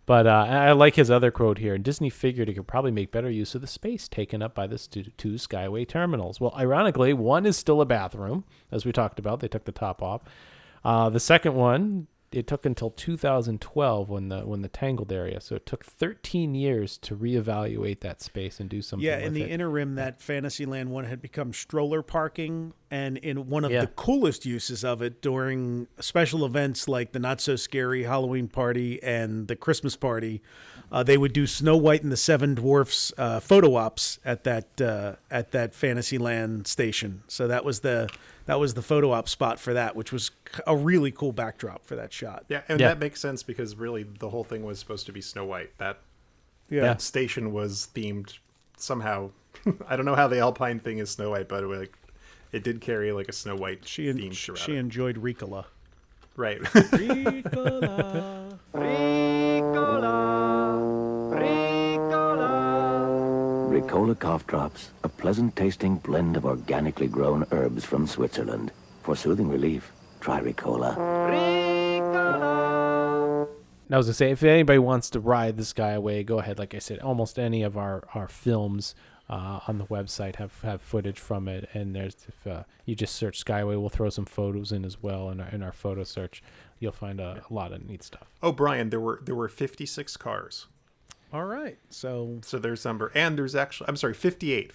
But I like his other quote here. Disney figured it could probably make better use of the space taken up by the two Skyway terminals. Well, ironically, one is still a bathroom, as we talked about. They took the top off. The second one, it took until 2012 when the Tangled area. So it took 13 years to reevaluate that space and do something with it. Yeah, in the interim, that Fantasyland one had become stroller parking, and in one of the coolest uses of it during special events like the Not So Scary Halloween party and the Christmas party, they would do Snow White and the Seven Dwarfs photo ops at that Fantasyland station. So that was the photo op spot for that, which was a really cool backdrop for that shot. Yeah, and that makes sense because really the whole thing was supposed to be Snow White. That station was themed somehow. I don't know how the Alpine thing is Snow White, but it did carry like a Snow White theme throughout. She enjoyed Ricola. Right. Ricola. Ricola cough drops, a pleasant-tasting blend of organically grown herbs from Switzerland. For soothing relief, try Ricola. Now, I was going to say, if anybody wants to ride the Skyway, go ahead. Like I said, almost any of our films on the website have footage from it. And there's if you just search Skyway, we'll throw some photos in as well in our photo search. You'll find a lot of neat stuff. Oh, Brian, there were 56 cars. All right. So there's number, and there's actually, I'm sorry, 58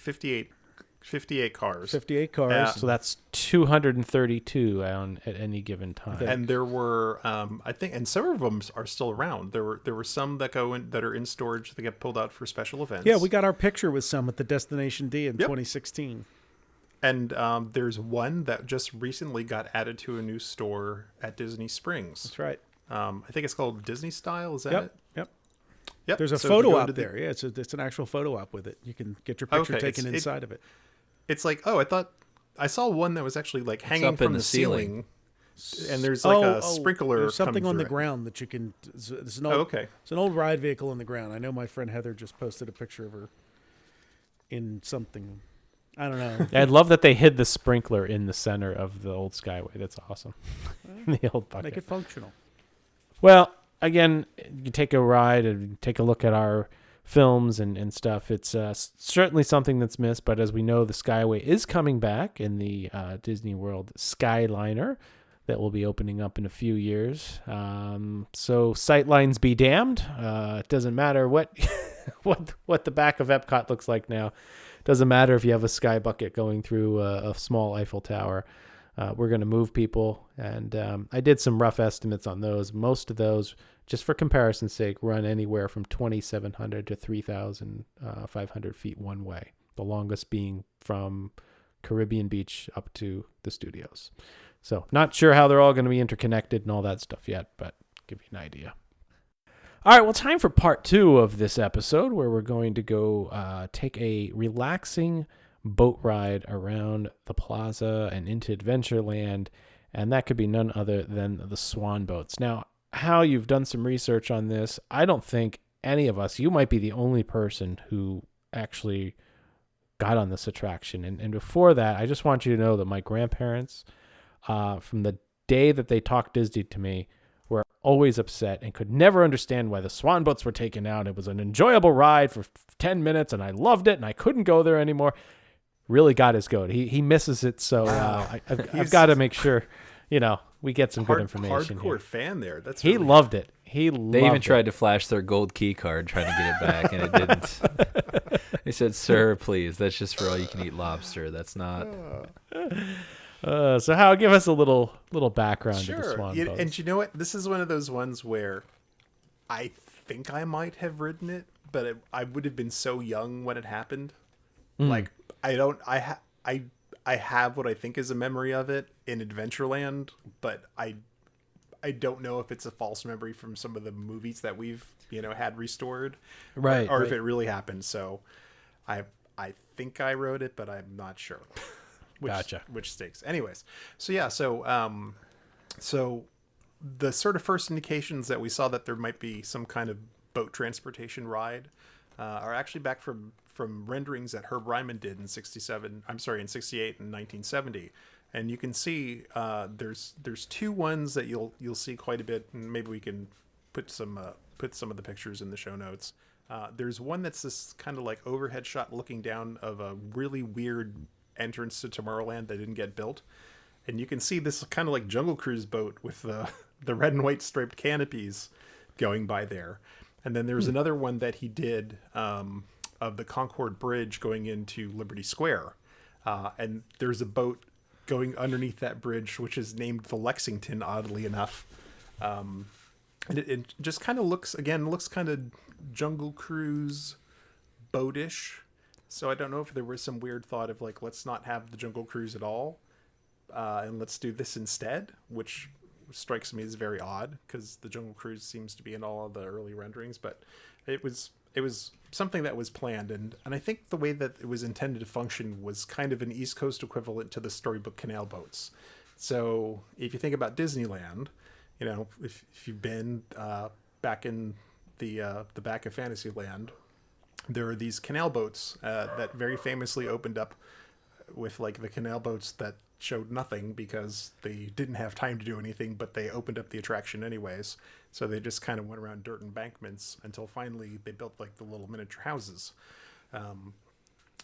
cars. 58 cars. So that's 232 at any given time. And there were, I think, and some of them are still around. There were some that are in storage that get pulled out for special events. Yeah, we got our picture with some at the Destination D in 2016. And there's one that just recently got added to a new store at Disney Springs. That's right. I think it's called Disney Style. Is that it? Yep. There's a photo op there. Yeah, it's an actual photo op with it. You can get your picture taken inside of it. It's like, I thought I saw one that was actually like hanging from the ceiling. And there's like a sprinkler. There's something on the ground that you can. It's an old, It's an old ride vehicle on the ground. I know my friend Heather just posted a picture of her in something. I don't know. I'd love that they hid the sprinkler in the center of the old Skyway. That's awesome. The old bucket. Make it functional. Well, again, you take a ride and take a look at our films and stuff. It's certainly something that's missed, but as we know, the Skyway is coming back in the Disney World Skyliner that will be opening up in a few years. So sightlines be damned. It doesn't matter what the back of Epcot looks like now. Doesn't matter if you have a sky bucket going through a small Eiffel Tower. We're going to move people, and I did some rough estimates on those. Most of those, just for comparison's sake, run anywhere from 2,700 to 3,500 feet one way, the longest being from Caribbean Beach up to the studios. So not sure how they're all going to be interconnected and all that stuff yet, but give you an idea. All right, well, time for part 2 of this episode, where we're going to go take a relaxing boat ride around the plaza and into Adventureland and that could be none other than the Swan boats. Now, Hal, you've done some research on this. I don't think any of us, you might be the only person who actually got on this attraction. And before that, I just want you to know that my grandparents, from the day that they talked Disney to me, were always upset and could never understand why the Swan boats were taken out. It was an enjoyable ride for 10 minutes, and I loved it, and I couldn't go there anymore. Really got his goat. He misses it, so I've got to make sure, we get some good information. Hardcore here. fan there. He loved it. They even tried to flash their gold key card trying to get it back, and it didn't. They said, "Sir, please, that's just for all you can eat lobster. That's not." So Hal, give us a little background to the Sure. Swan boats. And you know what? This is one of those ones where I think I might have ridden it, but I would have been so young when it happened. Like I have what I think is a memory of it in Adventureland, but I don't know if it's a false memory from some of the movies that we've had restored, right? Or if it really happened. So I think I wrote it, but I'm not sure. Gotcha. Which stakes. Anyways, so yeah, so the sort of first indications that we saw that there might be some kind of boat transportation ride are actually back from renderings that Herb Ryman did in 68 and 1970. And you can see there's two ones that you'll see quite a bit, and maybe we can put some of the pictures in the show notes. There's one that's this kind of like overhead shot looking down of a really weird entrance to Tomorrowland that didn't get built, and you can see this kind of like Jungle Cruise boat with the red and white striped canopies going by there. And then there's another one that he did of the Concord Bridge going into Liberty Square, and there's a boat going underneath that bridge which is named the Lexington, oddly enough. And it just kind of looks kind of Jungle Cruise boatish. So I don't know if there was some weird thought of like, let's not have the Jungle Cruise at all, and let's do this instead, which strikes me as very odd because the Jungle Cruise seems to be in all of the early renderings. But it was something that was planned, and I think the way that it was intended to function was kind of an East Coast equivalent to the Storybook Canal boats. So if you think about Disneyland, if you've been back in the back of Fantasyland, there are these canal boats that very famously opened up with like the canal boats that showed nothing because they didn't have time to do anything, but they opened up the attraction anyways. So they just kind of went around dirt embankments until finally they built like the little miniature houses.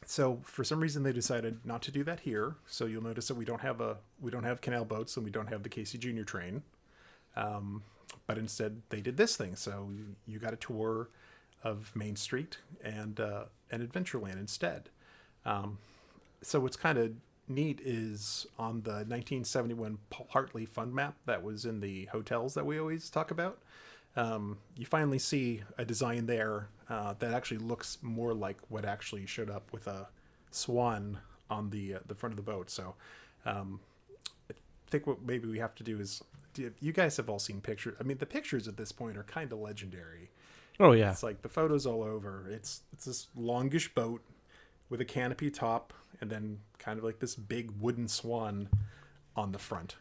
So for some reason they decided not to do that here. So you'll notice that we don't have canal boats and we don't have the Casey Jr. train. But instead they did this thing. So you got a tour of Main Street and Adventureland instead. So what's kind of neat is on the 1971 Hartley Fund map that was in the hotels that we always talk about, you finally see a design there that actually looks more like what actually showed up with a swan on the front of the boat. So I think what maybe we have to do is, you guys have all seen pictures. I mean, the pictures at this point are kind of legendary. Oh yeah, it's like the photos all over. It's this longish boat with a canopy top, and then kind of like this big wooden swan on the front.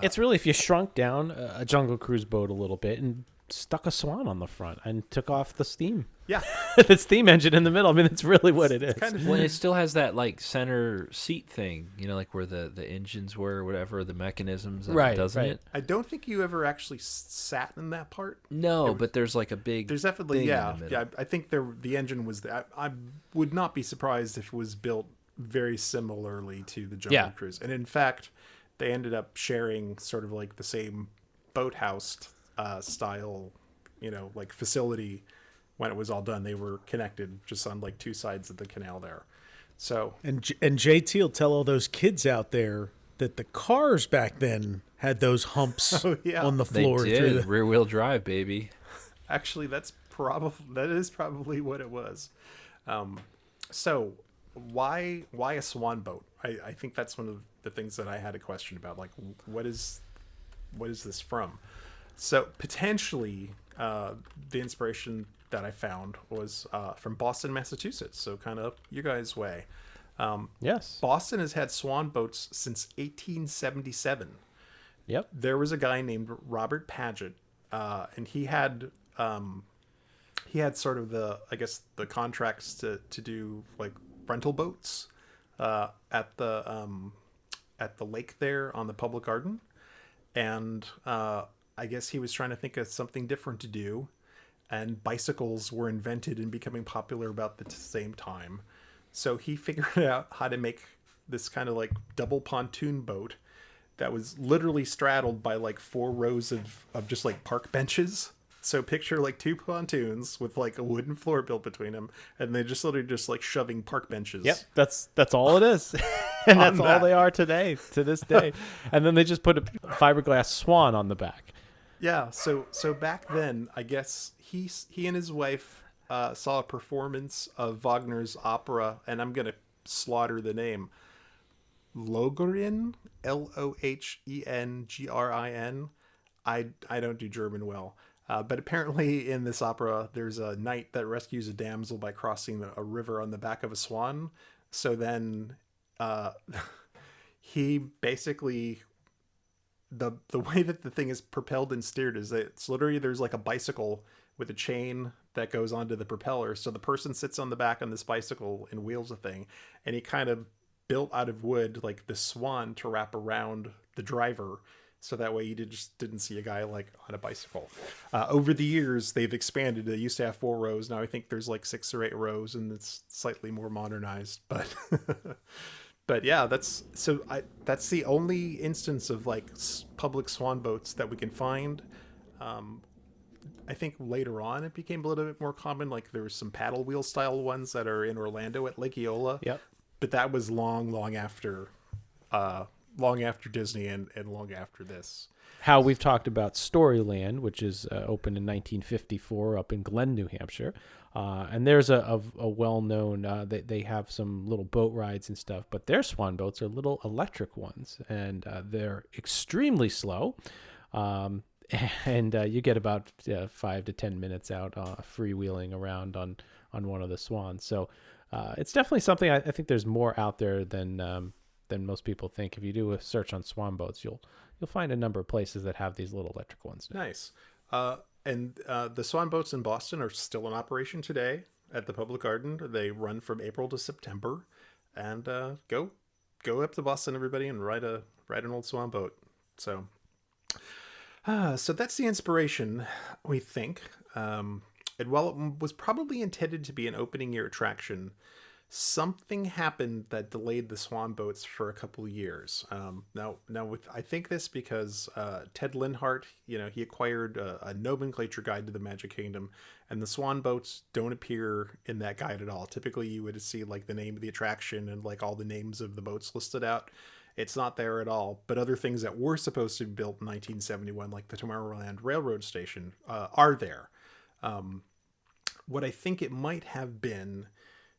It's really, if you shrunk down a Jungle Cruise boat a little bit and stuck a swan on the front and took off the steam. Yeah. The steam engine in the middle. I mean, that's really what it is. Kind of, well, it still has that like center seat thing, like where the engines were or whatever, the mechanisms, doesn't it? I don't think you ever actually sat in that part. No, but there's like a big. There's definitely yeah. I think the engine was there. I would not be surprised if it was built very similarly to the Jungle Cruise, and in fact, they ended up sharing sort of like the same boathouse style, like facility. When it was all done, they were connected just on like two sides of the canal there. So and JT will tell all those kids out there that the cars back then had those humps on the floor. They did. Rear wheel drive, baby. Actually, that is probably what it was. So why a swan boat? I think that's one of the things that I had a question about. Like, what is this from? So potentially the inspiration that I found was from Boston, Massachusetts. So kind of you guys' way. Yes. Boston has had swan boats since 1877. Yep. There was a guy named Robert Paget, and he had sort of the contracts to do like rental boats at the lake there on the public garden, and I guess he was trying to think of something different to do, and bicycles were invented and becoming popular about the same time. So he figured out how to make this kind of like double pontoon boat that was literally straddled by like 4 rows of just like park benches. So picture like 2 pontoons with like a wooden floor built between them, and they just literally just like shoving park benches. Yep, that's all it is. And that's all they are today, to this day. And then they just put a fiberglass swan on the back. Yeah, so back then, I guess he and his wife saw a performance of Wagner's opera, and I'm going to slaughter the name, Lohengrin, Lohengrin. I don't do German well. But apparently in this opera, there's a knight that rescues a damsel by crossing a river on the back of a swan. So then he basically, the way that the thing is propelled and steered is that it's literally, there's like a bicycle with a chain that goes onto the propeller. So the person sits on the back on this bicycle and wheels the thing. And he kind of built out of wood like the swan to wrap around the driver. So that way you just didn't see a guy like on a bicycle. Over the years, they've expanded. They used to have 4 rows. Now I think there's like 6 or 8 rows, and it's slightly more modernized. But but yeah, that's the only instance of like public swan boats that we can find. I think later on it became a little bit more common. Like there was some paddle wheel style ones that are in Orlando at Lake Eola. Yep. But that was long after Disney and long after this. How we've talked about Storyland, which is opened in 1954 up in Glen, New Hampshire. And there's a well-known, they have some little boat rides and stuff, but their swan boats are little electric ones, and they're extremely slow. And you get about 5 to 10 minutes out freewheeling around on one of the swans. So it's definitely something. I think there's more out there than most people think. If you do a search on swan boats, you'll find a number of places that have these little electric ones now. Nice. And the swan boats in Boston are still in operation today at the Public Garden. They run from April to September. And go up to Boston, everybody, and ride an old swan boat. So that's the inspiration, we think. And while it was probably intended to be an opening year attraction, something happened that delayed the swan boats for a couple of years. I think this because Ted Linhart, he acquired a nomenclature guide to the Magic Kingdom, and the swan boats don't appear in that guide at all. Typically, you would see like the name of the attraction and like all the names of the boats listed out. It's not there at all. But other things that were supposed to be built in 1971, like the Tomorrowland Railroad Station, are there. What I think it might have been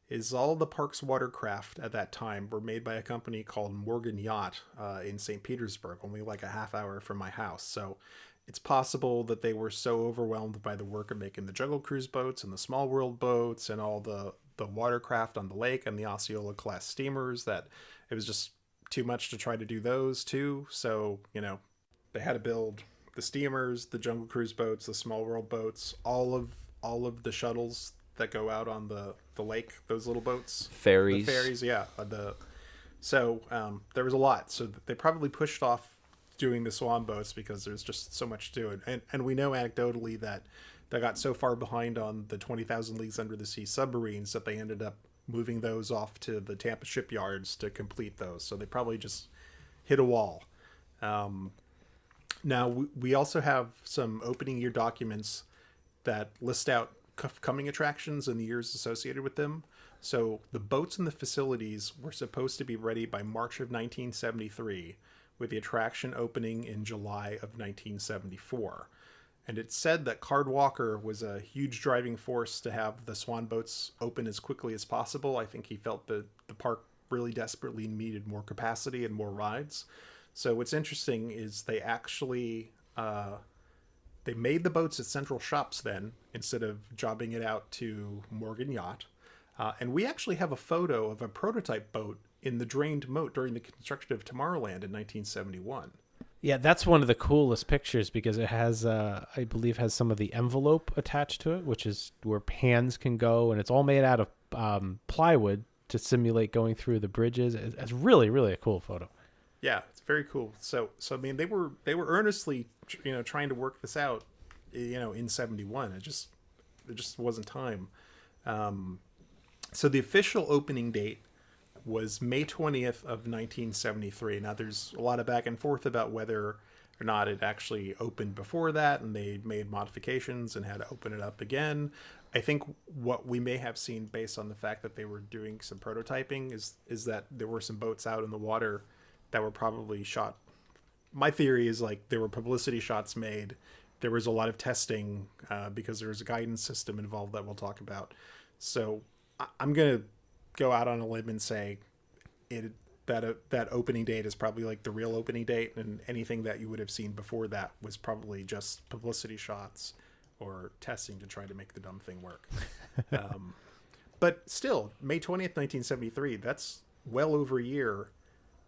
is all the park's watercraft at that time were made by a company called Morgan Yacht in St. Petersburg, only like a half hour from my house. So it's possible that they were so overwhelmed by the work of making the Jungle Cruise boats and the Small World boats and all the watercraft on the lake and the Osceola class steamers that it was just too much to try to do those too. So, they had to build the steamers, the Jungle Cruise boats, the Small World boats, all of the shuttles that go out on the lake, those little boats. Ferries. The ferries, yeah. So there was a lot. So they probably pushed off doing the swan boats because there's just so much to it. And we know anecdotally that they got so far behind on the 20,000 Leagues Under the Sea submarines that they ended up moving those off to the Tampa shipyards to complete those. So they probably just hit a wall. Now, we also have some opening year documents that list out coming attractions and the years associated with them. So the boats and the facilities were supposed to be ready by March of 1973, with the attraction opening in July of 1974. And it said that Card Walker was a huge driving force to have the swan boats open as quickly as possible. I think he felt that the park really desperately needed more capacity and more rides. So what's interesting is they actually they made the boats at Central Shops then, instead of jobbing it out to Morgan Yacht. And we actually have a photo of a prototype boat in the drained moat during the construction of Tomorrowland in 1971. Yeah, that's one of the coolest pictures because it has, I believe, has some of the envelope attached to it, which is where hands can go, and it's all made out of plywood to simulate going through the bridges. It's really, really a cool photo. Yeah, it's very cool. So I mean, they were earnestly, trying to work this out, in 71. It just wasn't time. So the official opening date was May 20th of 1973. Now, there's a lot of back and forth about whether or not it actually opened before that, and they made modifications and had to open it up again. I think what we may have seen, based on the fact that they were doing some prototyping, is that there were some boats out in the water that were probably shot. My theory is like there were publicity shots made. There was a lot of testing because there was a guidance system involved that we'll talk about. So I'm going to go out on a limb and say that opening date is probably like the real opening date, and anything that you would have seen before that was probably just publicity shots or testing to try to make the dumb thing work. But still, May 20th, 1973, that's well over a year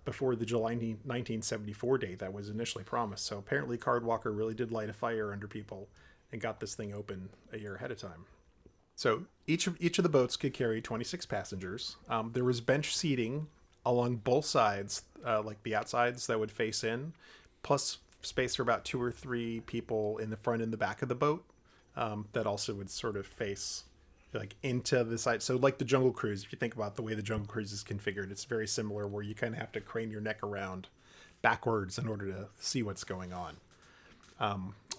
before the July 1974 date that was initially promised. So apparently Cardwalker really did light a fire under people and got this thing open a year ahead of time. So each of the boats could carry 26 passengers. There was bench seating along both sides, like the outsides that would face in, plus space for about 2 or 3 people in the front and the back of the boat that also would sort of face like into the side. So like the Jungle Cruise, if you think about the way the Jungle Cruise is configured, it's very similar, where you kind of have to crane your neck around backwards in order to see what's going on.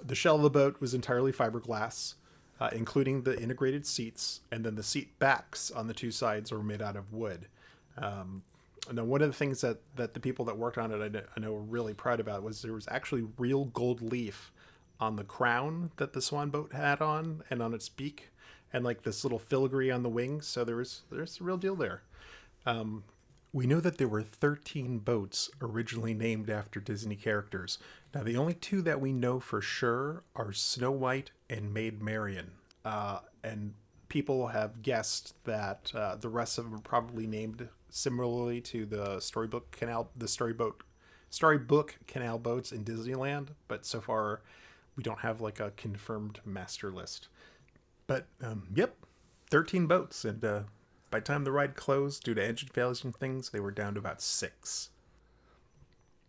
The shell of the boat was entirely fiberglass, including the integrated seats, and then the seat backs on the 2 sides were made out of wood. Now, one of the things that the people that worked on it I know were really proud about was there was actually real gold leaf on the crown that the Swan boat had on, and on its beak, and like this little filigree on the wings. So there's a real deal there. We know that there were 13 boats originally named after Disney characters. Now, the only 2 that we know for sure are Snow White and Maid Marian. And people have guessed that the rest of them are probably named similarly to the Storybook Canal boats in Disneyland. But so far, we don't have like a confirmed master list. But, yep, 13 boats. And by the time the ride closed, due to engine failures and things, they were down to about 6.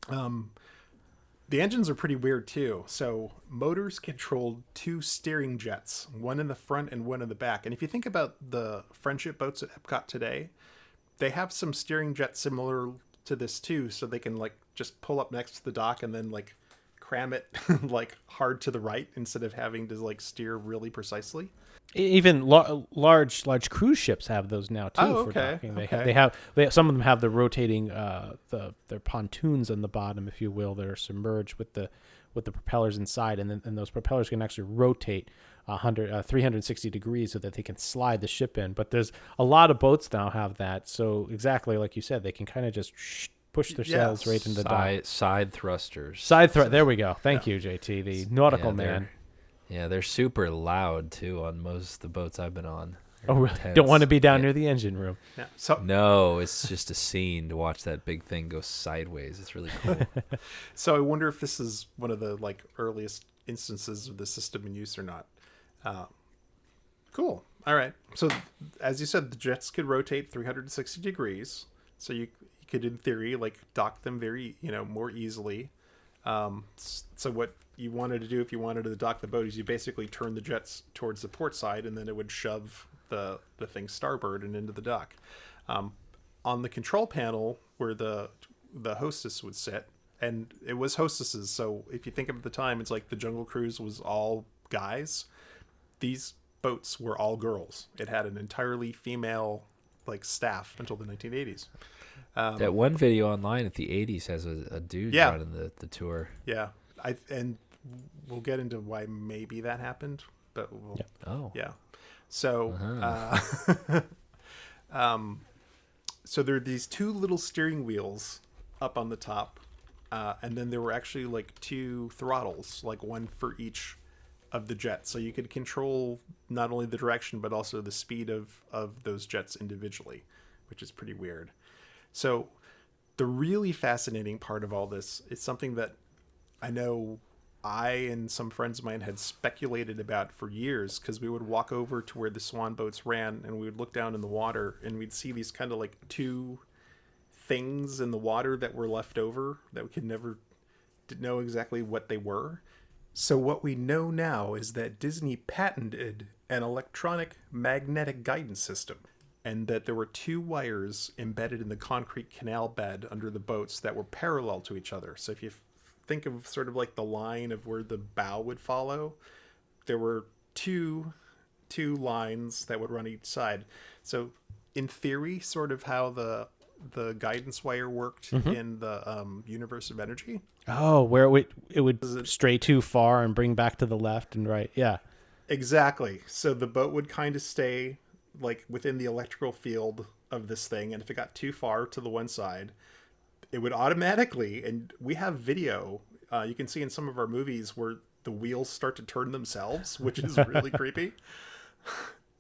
The engines are pretty weird, too. So motors controlled 2 steering jets, one in the front and one in the back. And if you think about the Friendship boats at EPCOT today, they have some steering jets similar to this, too. So they can, like, just pull up next to the dock and then, like, cram it, like, hard to the right instead of having to, like, steer really precisely. Even large cruise ships have those now too. Oh, for okay. docking. They have some of them have the rotating their pontoons on the bottom, if you will, that are submerged with the propellers inside, and those propellers can actually rotate 360 degrees so that they can slide the ship in. But there's a lot of boats now have that. So exactly like you said, they can kind of just push their sails right into the dock. Side thrusters. There we go. Thank you, JT, the nautical man. Yeah, they're super loud, too, on most of the boats I've been on. Oh, really? Intense. Don't want to be down near the engine room. Yeah. So no, it's just a scene to watch that big thing go sideways. It's really cool. So I wonder if this is one of the like earliest instances of the system in use or not. Cool. All right. So as you said, the jets could rotate 360 degrees. So you could, in theory, like dock them very, more easily. So what you wanted to do if you wanted to dock the boat is you basically turn the jets towards the port side, and then it would shove the thing starboard and into the dock. On the control panel where the hostess would sit, and it was hostesses, so if you think of the time, it's like the Jungle Cruise was all guys. These boats were all girls. It had an entirely female like staff until the 1980s. That one video online at the 80s has a dude running the tour. Yeah. And we'll get into why maybe that happened, but yeah. So, so there are these 2 little steering wheels up on the top, and then there were actually like 2 throttles, like one for each of the jets, so you could control not only the direction but also the speed of those jets individually, which is pretty weird. So the really fascinating part of all this is something that I know I and some friends of mine had speculated about for years, because we would walk over to where the Swan boats ran and we would look down in the water and we'd see these kind of like two things in the water that were left over that we could never know exactly what they were. So what we know now is that Disney patented an electronic magnetic guidance system, and that there were two wires embedded in the concrete canal bed under the boats that were parallel to each other. So if you think of sort of like the line of where the bow would follow, there were two lines that would run each side. So in theory, sort of how the guidance wire worked in the universe of energy. Oh, where it would stray too far and bring back to the left and right. Yeah. Exactly. So the boat would kind of stay like within the electrical field of this thing, and if it got too far to the one side, it would automatically, and we have video, you can see in some of our movies where the wheels start to turn themselves, which is really creepy,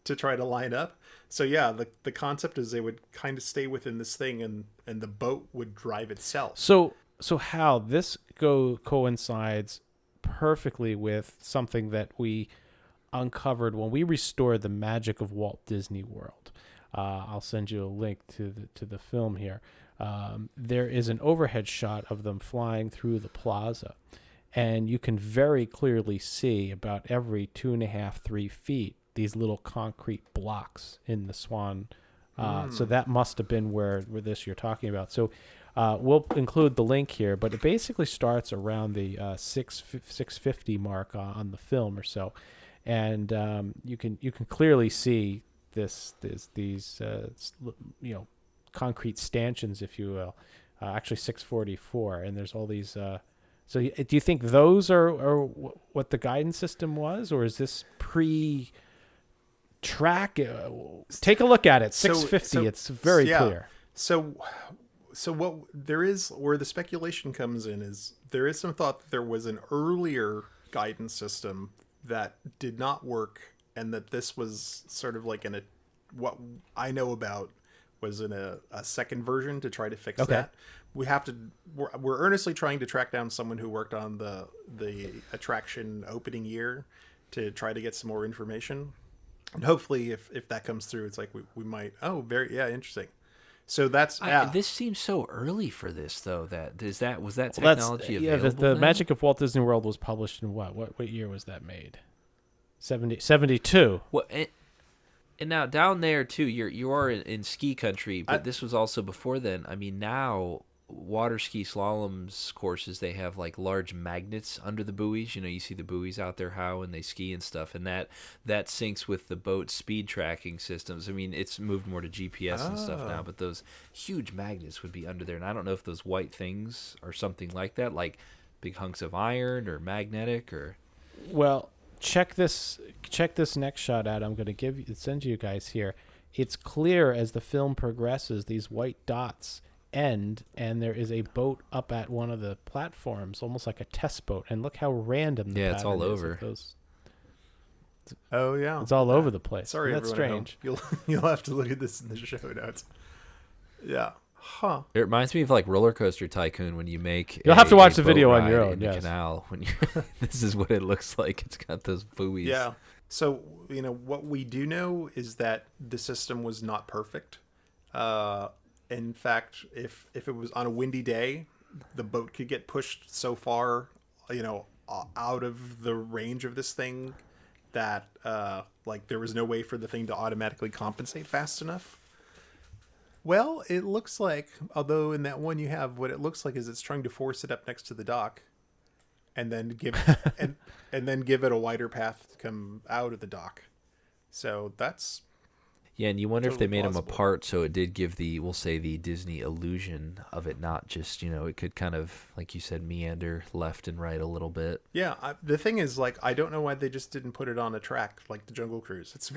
to try to line up. So yeah, the concept is they would kind of stay within this thing, and the boat would drive itself. So how this coincides perfectly with something that we uncovered when we restored the magic of Walt Disney World. I'll send you a link to the film here. There is an overhead shot of them flying through the plaza, and you can very clearly see about every 2.5-3 feet these little concrete blocks in the Swan. So that must have been where this you're talking about. So we'll include the link here, but it basically starts around the 650 mark on the film or so, and you can clearly see these concrete stanchions, if you will. Actually 644, and there's all these. So do you think those are what the guidance system was, or is this pre-track? Take a look at it. 650. It's very clear. So what there is, where the speculation comes in, is there is some thought that there was an earlier guidance system that did not work, and that this was sort of like what I know about was in a second version to try to fix that. We're earnestly trying to track down someone who worked on the attraction opening year to try to get some more information, and hopefully if that comes through, it's like we might interesting. So that's this seems so early for this, though. Was that technology available? The Magic of Walt Disney World was published in what year was that made? 72. Well, and now down there too, you are in ski country, but this was also before then. I mean, now water ski slaloms courses, they have like large magnets under the buoys. You see the buoys out there when they ski and stuff, and that syncs with the boat speed tracking systems. I mean, it's moved more to GPS and stuff now, but those huge magnets would be under there, and I don't know if those white things are something like that, like big hunks of iron or magnetic or. Well, check this next shot out. I'm going to send you guys here. It's clear as the film progresses, these white dots end, and there is a boat up at one of the platforms, almost like a test boat. And look how random the pattern it's all over. Oh yeah, it's all over the place. Sorry, that's strange. You'll have to look at this in the show notes. Yeah. Huh. It reminds me of like Roller Coaster Tycoon when you make. You'll have to watch the video on your own. In the canal when this is what it looks like. It's got those buoys. Yeah. So what we do know is that the system was not perfect. In fact, if it was on a windy day, the boat could get pushed so far, out of the range of this thing that there was no way for the thing to automatically compensate fast enough. Well, it looks like, although in that one you have, what it looks like is it's trying to force it up next to the dock, and then give and then give it a wider path to come out of the dock. So that's. Yeah, and you wonder totally if they made plausible. them apart, so it did give the Disney illusion of it not just, it could kind of, like you said, meander left and right a little bit. Yeah, the thing is, I don't know why they just didn't put it on a track like the Jungle Cruise. It's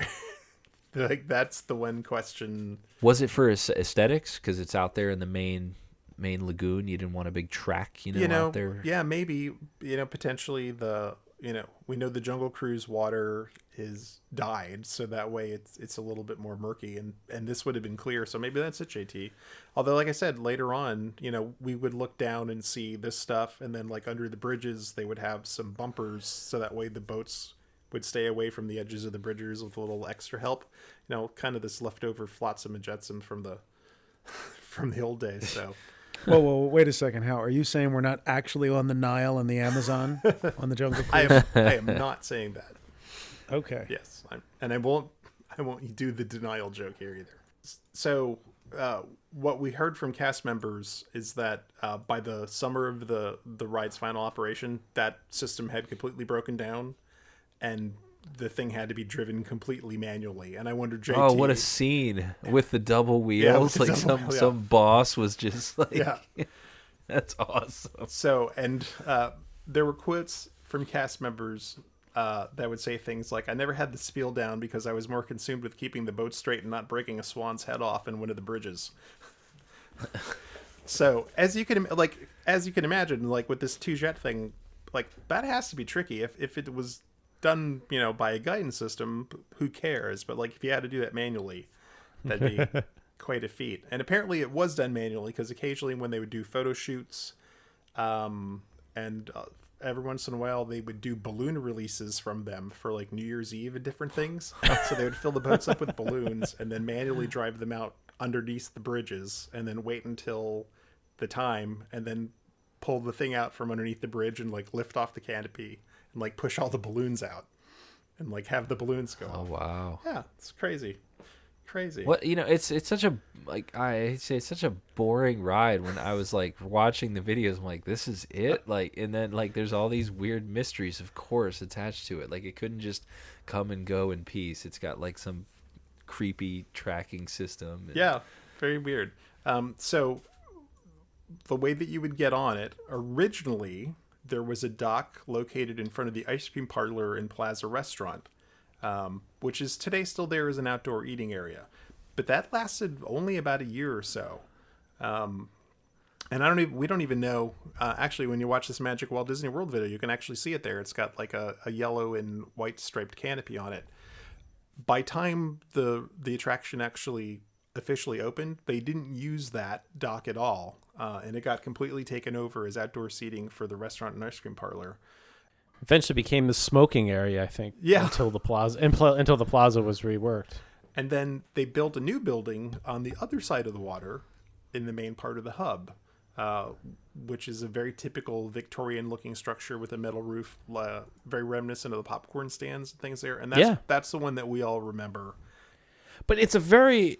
that's the one question. Was it for aesthetics? Because it's out there in the main lagoon. You didn't want a big track, out there. Yeah, maybe. Potentially we know the Jungle Cruise water is dyed, so that way it's a little bit more murky, and this would have been clear. So maybe that's it, JT. Although, like I said, later on, we would look down and see this stuff, and then like under the bridges, they would have some bumpers, so that way the boats would stay away from the edges of the bridges with a little extra help. Kind of this leftover flotsam and jetsam from the old days. So. Whoa, wait a second. How are you saying we're not actually on the Nile and the Amazon on the Jungle Cruise? I am not saying that. Okay. Yes, I won't do the denial joke here either. So, what we heard from cast members is that by the summer of the ride's final operation, that system had completely broken down, and the thing had to be driven completely manually. And I wondered, JT... Oh, what a scene with the double wheels. Yeah, some boss was just like... Yeah. That's awesome. So, and there were quotes from cast members that would say things like, "I never had the spiel down because I was more consumed with keeping the boat straight and not breaking a swan's head off in one of the bridges." So, as you can imagine, like with this 2-jet thing, like that has to be tricky. If it was done, by a guidance system, who cares? But like if you had to do that manually, that'd be quite a feat. And apparently it was done manually, because occasionally when they would do photo shoots, and every once in a while they would do balloon releases from them for like New Year's Eve and different things. So they would fill the boats up with balloons and then manually drive them out underneath the bridges, and then wait until the time, and then pull the thing out from underneath the bridge and like lift off the canopy and like push all the balloons out and like have the balloons go Oh, off. wow. Yeah, it's crazy. What it's such a, like, I say it's such a boring ride. When I was like watching the videos, I'm like, this is it? Like, and then like there's all these weird mysteries, of course, attached to it. Like, it couldn't just come and go in peace. It's got like some creepy tracking system. Yeah, very weird. So the way that you would get on it, originally there was a dock located in front of the ice cream parlor and Plaza Restaurant, which is today still there as an outdoor eating area. But that lasted only about a year or so. And we don't even know, actually, when you watch this Magic Walt Disney World video, you can actually see it there. It's got like a yellow and white striped canopy on it. By time the attraction actually officially opened, they didn't use that dock at all. And it got completely taken over as outdoor seating for the restaurant and ice cream parlor. Eventually became the smoking area, I think. Yeah. Until the plaza was reworked. And then they built a new building on the other side of the water in the main part of the hub, which is a very typical Victorian-looking structure with a metal roof, very reminiscent of the popcorn stands and things there. And that's the one that we all remember. But it's a very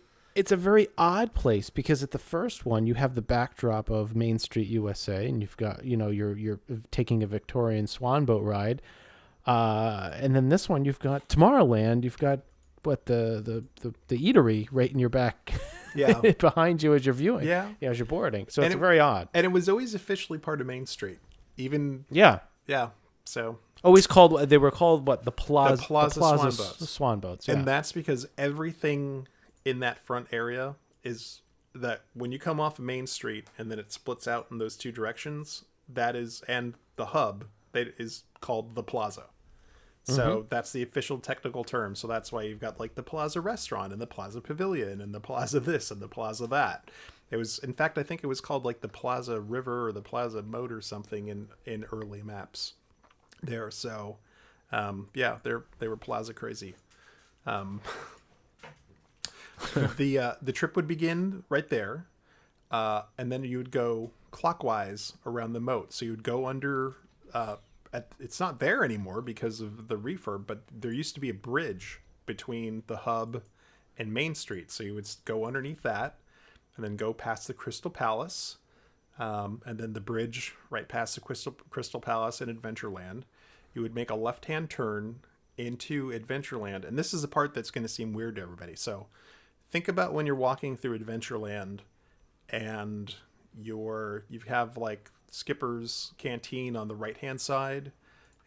odd place, because at the first one you have the backdrop of Main Street, USA, and you've got, you're taking a Victorian swan boat ride, and then this one you've got Tomorrowland. You've got the eatery right in your back, behind you as you're viewing, as you're boarding. So it's very odd. And it was always officially part of Main Street, even So always called. They were called what? The Plaza Swan Boats. Yeah. And that's because everything in that front area is that when you come off of Main Street and then it splits out in those two directions, and the hub, that is called the Plaza. So that's the official technical term. So that's why you've got like the Plaza Restaurant and the Plaza Pavilion and the Plaza this and the Plaza that. It was, in fact, I think it was called like the Plaza River or the Plaza Moat or something in early maps there. So they were Plaza crazy. The trip would begin right there, and then you would go clockwise around the moat. So you would go under. It's not there anymore because of the refurb, but there used to be a bridge between the hub and Main Street. So you would go underneath that, and then go past the Crystal Palace, and then the bridge right past the Crystal Palace and Adventureland. You would make a left-hand turn into Adventureland, and this is the part that's going to seem weird to everybody. So think about when you're walking through Adventureland and you have like Skipper's Canteen on the right-hand side,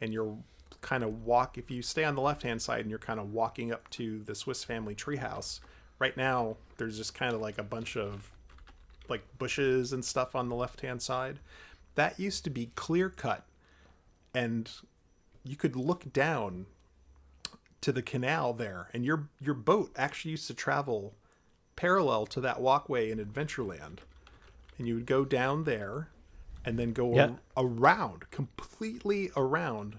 and you're kind of if you stay on the left-hand side and you're kind of walking up to the Swiss Family Treehouse, right now there's just kind of like a bunch of like bushes and stuff on the left-hand side. That used to be clear cut, and you could look down to the canal there, and your boat actually used to travel parallel to that walkway in Adventureland, and you would go down there and then go around, completely around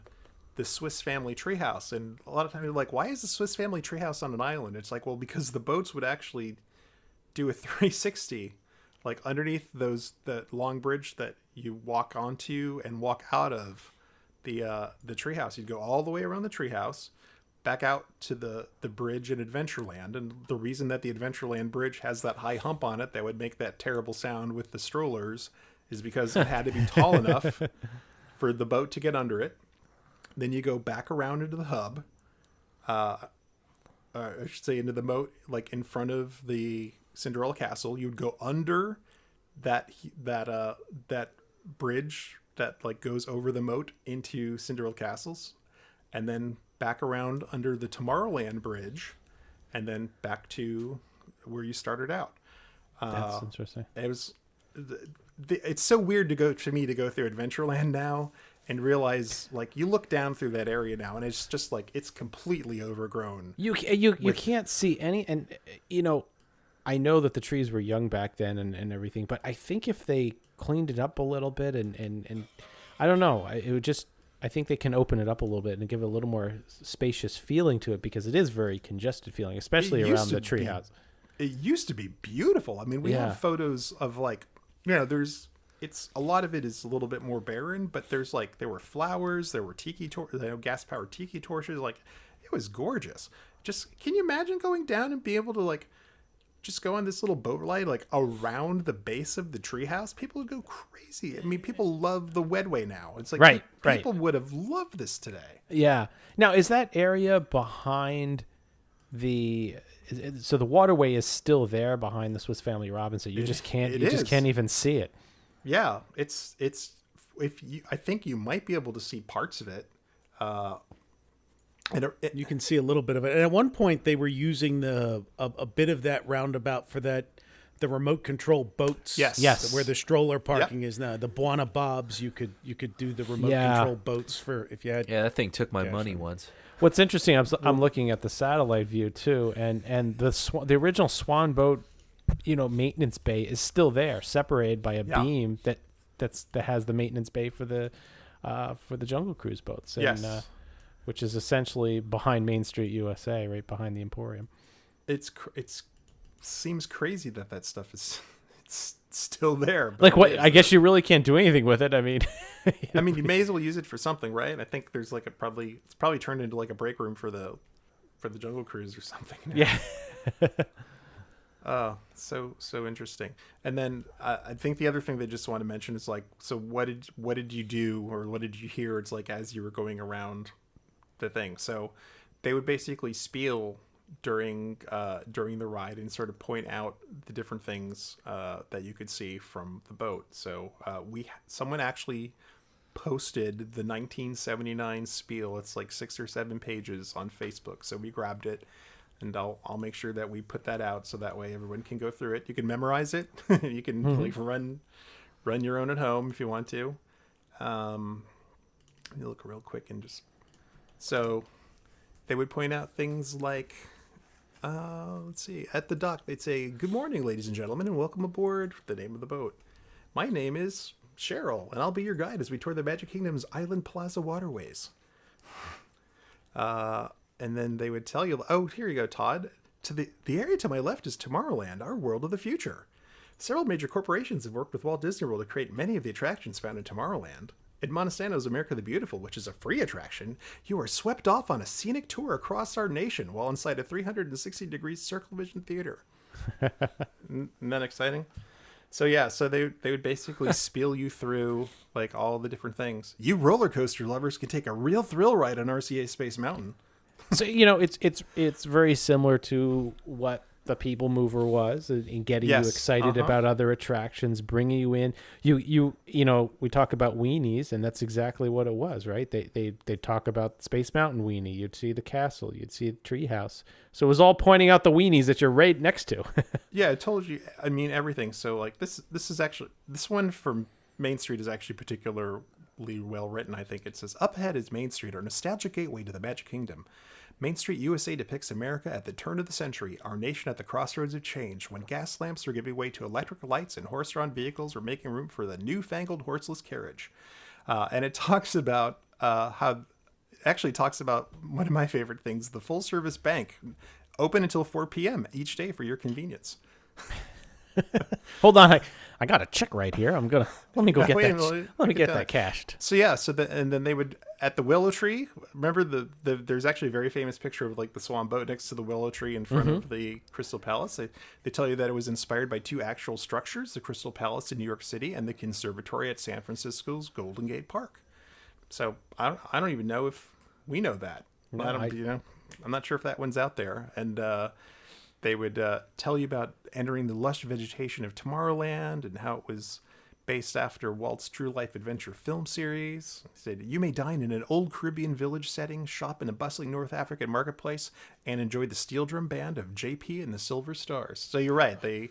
the Swiss family treehouse. And a lot of times you're like, why is the Swiss family treehouse on an island? It's like, well, because the boats would actually do a 360, like underneath the long bridge that you walk onto and walk out of the treehouse. You'd go all the way around the treehouse, back out to the bridge in Adventureland. And the reason that the Adventureland bridge has that high hump on it that would make that terrible sound with the strollers is because it had to be tall enough for the boat to get under it. Then you go back around into the hub, I should say into the moat, like in front of the Cinderella Castle. You'd go under that bridge that like goes over the moat into Cinderella Castles, and then back around under the Tomorrowland Bridge, and then back to where you started out. That's interesting. It was. It's so weird to go through Adventureland now and realize, like, you look down through that area now and it's just like it's completely overgrown. You can't see any, and I know that the trees were young back then and everything, but I think if they cleaned it up a little bit and I don't know, it would just, I think they can open it up a little bit and give it a little more spacious feeling to it, because it is very congested feeling, especially around the treehouse. It used to be beautiful. I mean, we have photos of like, it's a lot of it is a little bit more barren, but there were flowers, there were gas powered tiki torches. Like, it was gorgeous. Just, can you imagine going down and be able to like, just go on this little boat ride like around the base of the treehouse? People would go crazy. I mean, people love the Wedway now. It's like people would have loved this today. Yeah. Now, is that area behind so the waterway is still there behind the Swiss Family Robinson? You just can't even see it. Yeah, I think you might be able to see parts of it. You can see a little bit of it. And at one point, they were using a bit of that roundabout for the remote control boats. Yes. Where the stroller parking is now. The Buona Bobs, you could do the remote control boats for if you had. Yeah, that thing took my money once. What's interesting, I'm looking at the satellite view too, and the original Swan boat, maintenance bay is still there, separated by a beam that has the maintenance bay for the Jungle Cruise boats. And, which is essentially behind Main Street USA, right behind the Emporium. It's seems crazy that stuff is it's still there. Like, what? I guess you really can't do anything with it. I mean, you may as well use it for something, right? I think there's like it's probably turned into like a break room for the Jungle Cruise or something now. Yeah. Oh, so interesting. And then I think the other thing they just want to mention is like, so what did you do, or what did you hear? It's like as you were going around the thing. So they would basically spiel during the ride and sort of point out the different things that you could see from the boat. So someone actually posted the 1979 spiel. It's like 6 or 7 pages on Facebook. So we grabbed it, and I'll make sure that we put that out so that way everyone can go through it. You can memorize it. You can like run your own at home if you want to. Let me look real quick and just. So they would point out things like, let's see, at the dock, they'd say, "Good morning, ladies and gentlemen, and welcome aboard the name of the boat. My name is Cheryl, and I'll be your guide as we tour the Magic Kingdom's Island Plaza waterways." And then they would tell you, "Oh, here you go, Todd. To the area to my left is Tomorrowland, our world of the future. Several major corporations have worked with Walt Disney World to create many of the attractions found in Tomorrowland. In Montesano's America the Beautiful, which is a free attraction, you are swept off on a scenic tour across our nation while inside a 360-degree circle vision theater." Isn't that exciting? So they would basically spiel you through like all the different things. You roller coaster lovers can take a real thrill ride on RCA Space Mountain. So it's very similar to what the People Mover was in getting you excited about other attractions, bringing you in. We talk about weenies, and that's exactly what it was, right? They talk about Space Mountain weenie. You'd see the castle, you'd see the treehouse. So it was all pointing out the weenies that you're right next to. Yeah, I told you. I mean, everything. So like this one from Main Street is actually particularly well written, I think. It says, "Up ahead is Main Street, our nostalgic gateway to the Magic Kingdom. Main Street, USA depicts America at the turn of the century, our nation at the crossroads of change, when gas lamps are giving way to electric lights and horse-drawn vehicles are making room for the newfangled horseless carriage." And it talks about talks about one of my favorite things, the full-service bank, open until 4 p.m. each day for your convenience. Hold on, I got a check right here. Let me go get that. Let me get that cashed. So yeah, and then they would at the willow tree. Remember there's actually a very famous picture of like the Swan boat next to the willow tree in front of the Crystal Palace. They tell you that it was inspired by two actual structures: the Crystal Palace in New York City and the Conservatory at San Francisco's Golden Gate Park. So I don't even know if we know that. No, I'm not sure if that one's out there. And they would tell you about entering the lush vegetation of Tomorrowland and how it was based after Walt's True Life Adventure film series. They said, "You may dine in an old Caribbean village setting, shop in a bustling North African marketplace, and enjoy the steel drum band of JP and the Silver Stars." So you're right. They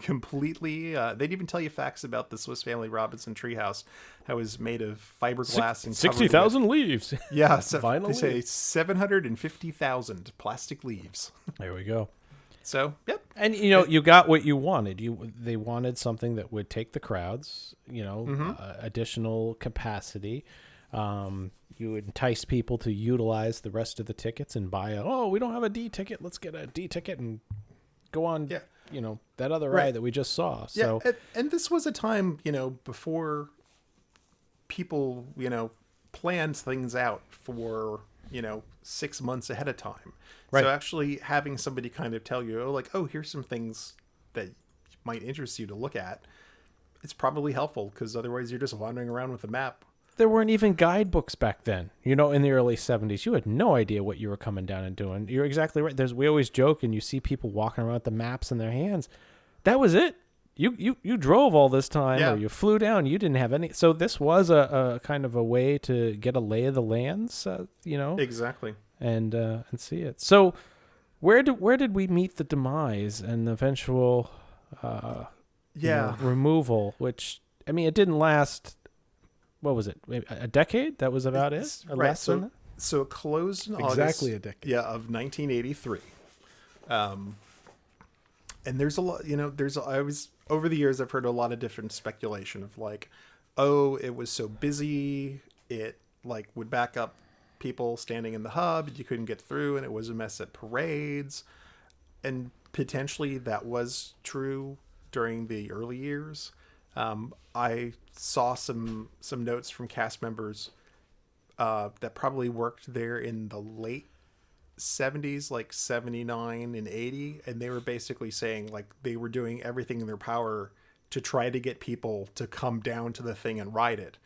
completely. They'd even tell you facts about the Swiss Family Robinson treehouse. That was made of fiberglass and 60,000 leaves. Yeah, so Vinyl they say leaves. 750,000 plastic leaves. There we go. So, yep. And you got what you wanted. They wanted something that would take the crowds. Additional capacity. You would entice people to utilize the rest of the tickets and buy we don't have a D ticket. Let's get a D ticket and go on. Yeah. That other ride that we just saw. So and this was a time, before people, planned things out for, 6 months ahead of time. Right. So actually having somebody kind of tell you, here's some things that might interest you to look at, it's probably helpful, because otherwise you're just wandering around with a map. There weren't even guidebooks back then. In the early 70s, you had no idea what you were coming down and doing. You're exactly right. We always joke, and you see people walking around with the maps in their hands. That was it. You drove all this time, or you flew down. You didn't have any. So this was a kind of a way to get a lay of the lands, Exactly. And see it. So where did we meet the demise and the eventual removal? Which, it didn't last. What was it? Maybe a decade? That was about it? Right. So it closed in August. Exactly a decade. Yeah, of 1983. And there's a lot, over the years, I've heard a lot of different speculation of it was so busy, it would back up people standing in the hub, you couldn't get through, and it was a mess at parades. And potentially that was true during the early years. I saw some notes from cast members that probably worked there in the late 70s, like 79 and 80, and they were basically saying they were doing everything in their power to try to get people to come down to the thing and ride it,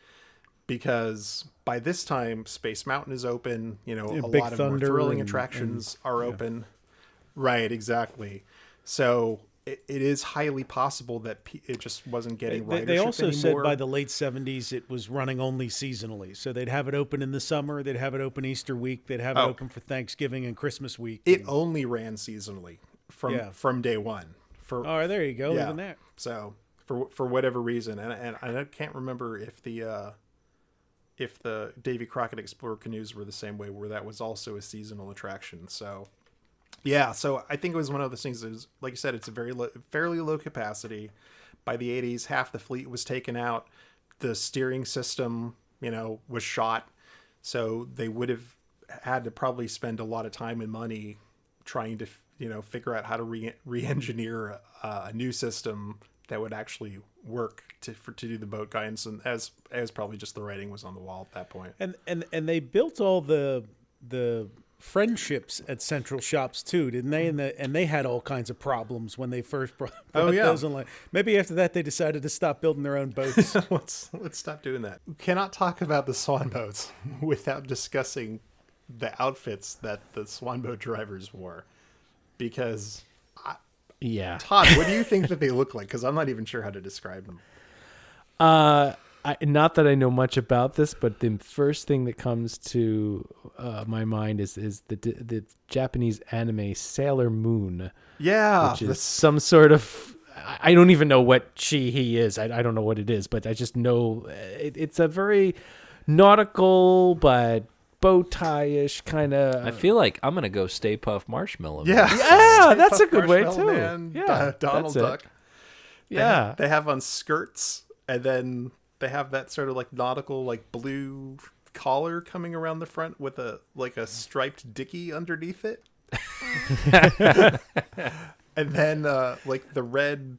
because by this time Space Mountain is open, a lot of more thrilling attractions are open. Right, exactly. So it is highly possible that it just wasn't getting ridership They also anymore. said by the late 70s it was running only seasonally. So they'd have it open in the summer, they'd have it open Easter week, they'd have it open for Thanksgiving and Christmas week. It only ran seasonally from day one. There you go, even that. So for whatever reason, and I can't remember if the Davy Crockett Explorer canoes were the same way, where that was also a seasonal attraction. So. Yeah, so I think it was one of those things that was, like you said, it's a fairly low capacity. By the 80s, half the fleet was taken out. The steering system, was shot. So they would have had to probably spend a lot of time and money trying to, figure out how to re-engineer a new system that would actually work to do the boat guidance. And as probably just the writing was on the wall at that point. And they built all the friendships at Central Shops too, didn't they? And they had all kinds of problems when they first brought those online. Maybe after that they decided to stop building their own boats. Let's stop doing that. We cannot talk about the Swan boats without discussing the outfits that the Swan boat drivers wore, because Todd, what do you think that they look like? Because I'm not even sure how to describe them. Not that I know much about this, but the first thing that comes to my mind is the Japanese anime Sailor Moon. Yeah, which is some sort of I don't even know what he is. I don't know what it is, but I just know it's a very nautical but bow tie-ish kind of. I feel like I'm gonna go Stay Puft Marshmallow. Yeah, Yeah, that's a good way Marshmallow too. Man, Yeah, Donald that's it. Duck. Yeah, They have on skirts, and then they have that sort of like nautical, like blue collar coming around the front with a striped dickie underneath it. And then like the red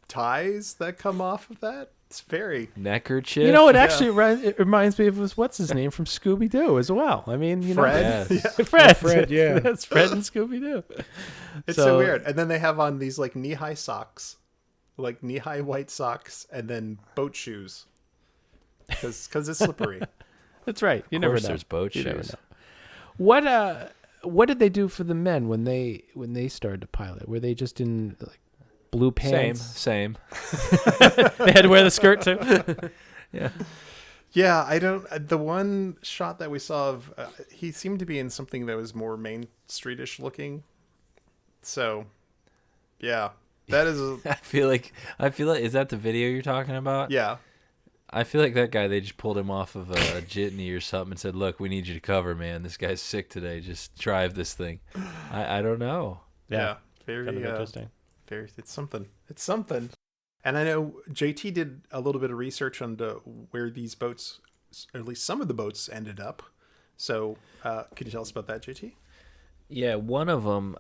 ties that come off of that. It's very neckerchief. you know, it reminds me of what's his name from Scooby Doo as well. I mean, you Fred. know, Yes. Fred, Fred, yeah. that's Fred and Scooby Doo. It's so weird. And then they have on these like knee-high socks, like knee-high white socks, and then boat shoes, because it's slippery. That's right. You Of never course, know. there's boat You never shoes. know. What did they do for the men when they started to pilot? Were they just in like blue pants? Same. They had to wear the skirt too. Yeah. Yeah, I don't. The one shot that we saw of he seemed to be in something that was more Main Streetish looking. So, yeah, that is. I feel like is that the video you're talking about? Yeah, I feel like that guy, they just pulled him off of a jitney or something and said, "Look, we need you to cover, man. This guy's sick today. Just drive this thing." I don't know. yeah, very Kind of interesting. Very. It's something. It's something. And I know JT did a little bit of research on where these boats, or at least some of the boats, ended up. So, could you tell us about that, JT? Yeah, one of them,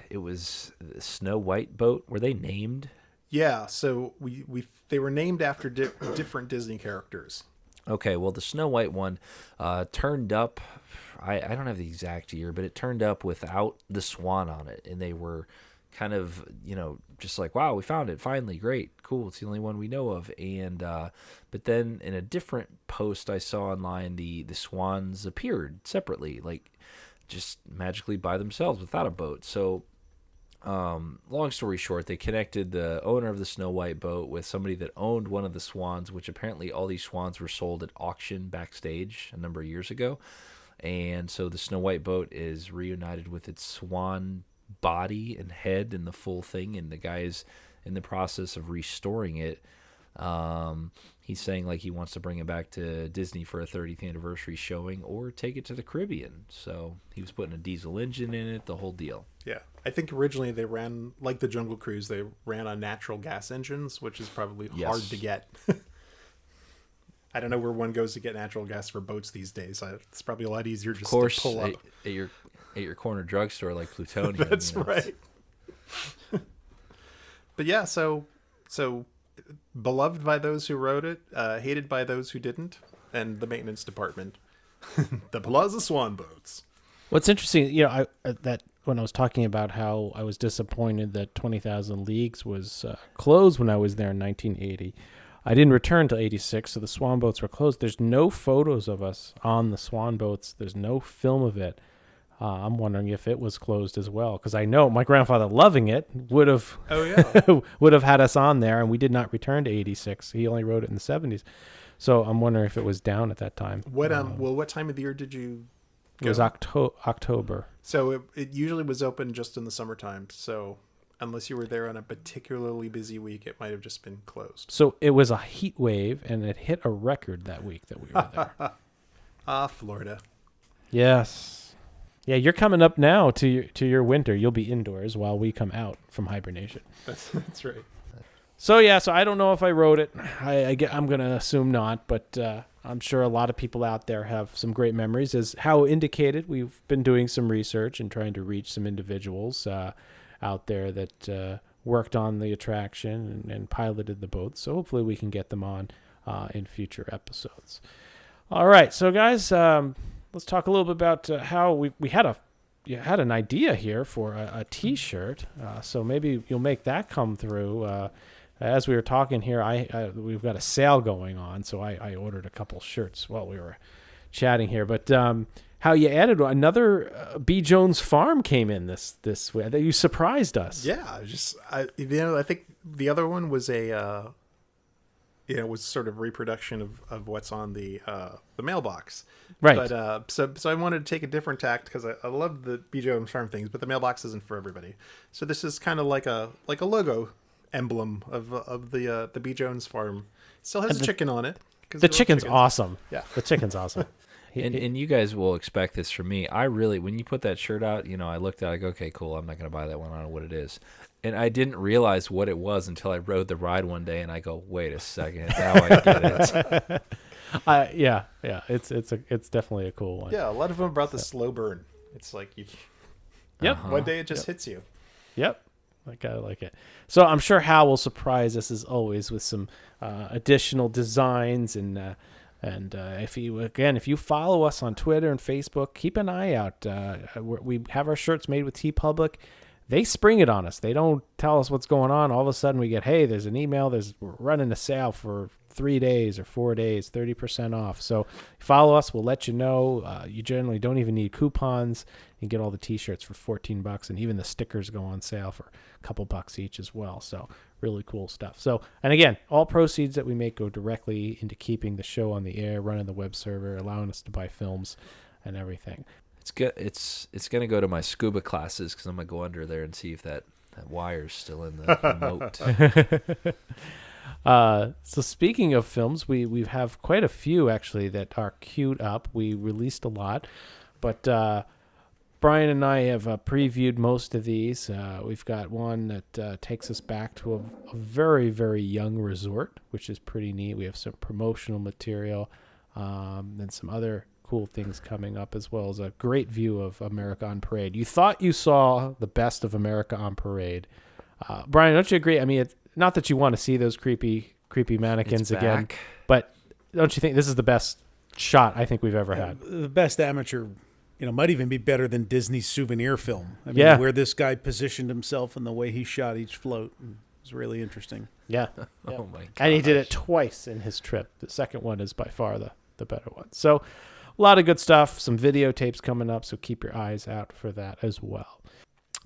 it was the Snow White boat. Were they named? Yeah. So they were named after different Disney characters. Okay, well, the Snow White one turned up. I don't have the exact year, but it turned up without the Swan on it, and they were kind of, just like, wow, we found it finally, great, cool, it's the only one we know of. And but then in a different post I saw online, the Swans appeared separately, like just magically by themselves without a boat. So long story short, they connected the owner of the Snow White boat with somebody that owned one of the Swans, which apparently all these Swans were sold at auction backstage a number of years ago. And so the Snow White boat is reunited with its Swan body and head and the full thing, and the guy is in the process of restoring it. He's saying like he wants to bring it back to Disney for a 30th anniversary showing or take it to the Caribbean. So he was putting a diesel engine in it, the whole deal. Yeah, I think originally they ran, like the Jungle Cruise, they ran on natural gas engines, which is probably hard to get. I don't know where one goes to get natural gas for boats these days. It's probably a lot easier just to pull up at your corner drugstore like Plutonium. That's right. But yeah, so beloved by those who wrote it, hated by those who didn't, and the maintenance department. The Plaza Swan boats. What's interesting, that when I was talking about how I was disappointed that 20,000 Leagues was closed when I was there in 1980, I didn't return till 86, so the Swan boats were closed. There's no photos of us on the Swan boats. There's no film of it. I'm wondering if it was closed as well, because I know my grandfather, loving it, would have would have had us on there, and we did not return to 86. He only wrote it in the 70s. So I'm wondering if it was down at that time. What what time of the year did you go? It was October. So it usually was open just in the summertime. So unless you were there on a particularly busy week, it might have just been closed. So it was a heat wave, and it hit a record that week that we were there. Florida. Yes. Yeah, you're coming up now to your winter. You'll be indoors while we come out from hibernation. That's right. So I don't know if I wrote it. I'm going to assume not, but I'm sure a lot of people out there have some great memories. As how indicated, we've been doing some research and trying to reach some individuals out there that worked on the attraction and piloted the boat. So hopefully we can get them on in future episodes. All right, so guys, let's talk a little bit about how we had an idea here for a T-shirt. So maybe you'll make that come through. As we were talking here, we've got a sale going on, so I ordered a couple shirts while we were chatting here. But how you added another B. Jones Farm came in this way. That you surprised us. Yeah, I think the other one was was sort of reproduction of what's on the mailbox. Right. But so I wanted to take a different tact because I love the B. Jones Farm things, but the mailbox isn't for everybody. So this is kind of like a logo emblem of the B. Jones farm. Still has a chicken on it. The chicken's awesome. Yeah. The chicken's awesome. And you guys will expect this from me. I really, when you put that shirt out, I looked at it, I go, okay, cool. I'm not going to buy that one. I don't know what it is. And I didn't realize what it was until I rode the ride one day, and I go, wait a second. Now I get it. Yeah. It's definitely a cool one. Yeah, a lot of them about the slow burn. It's like one day it just hits you. Yep. I gotta like it. So I'm sure Hal will surprise us as always with some additional designs and if you follow us on Twitter and Facebook, keep an eye out. We have our shirts made with TeePublic. They spring it on us. They don't tell us what's going on. All of a sudden we get, hey, there's an email. We're running a sale for 3 days or 4 days, 30% off. So follow us. We'll let you know. You generally don't even need coupons. You get all the T-shirts for $14, and even the stickers go on sale for a couple bucks each as well. So really cool stuff. So, and again, all proceeds that we make go directly into keeping the show on the air, running the web server, allowing us to buy films and everything. It's going to go to my scuba classes because I'm going to go under there and see if that wire's still in the remote. So speaking of films, we have quite a few actually that are queued up. We released a lot, but Brian and I have previewed most of these. We've got one that takes us back to a very, very young resort, which is pretty neat. We have some promotional material and some other cool things coming up, as well as a great view of America on Parade. You thought you saw the best of America on Parade. Brian, don't you agree? I mean, it's not that you want to see those creepy mannequins again, but don't you think this is the best shot I think we've ever had? The best amateur, might even be better than Disney's souvenir film. I mean, where this guy positioned himself and the way he shot each float was really interesting. Yeah. Oh my god! And he did it twice in his trip. The second one is by far the better one. So a lot of good stuff, some videotapes coming up, so keep your eyes out for that as well.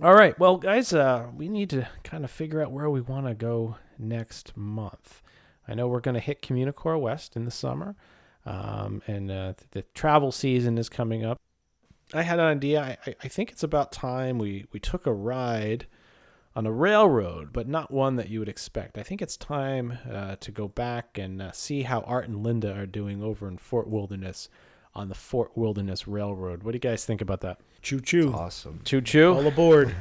All right, well, guys, we need to kind of figure out where we want to go next month. I know we're going to hit Communicore West in the summer, and the travel season is coming up. I had an idea. I think it's about time we took a ride on a railroad, but not one that you would expect. I think it's time to go back and see how Art and Linda are doing over in Fort Wilderness on the Fort Wilderness Railroad. What do you guys think about that? Choo-choo. Awesome. Choo-choo? All aboard.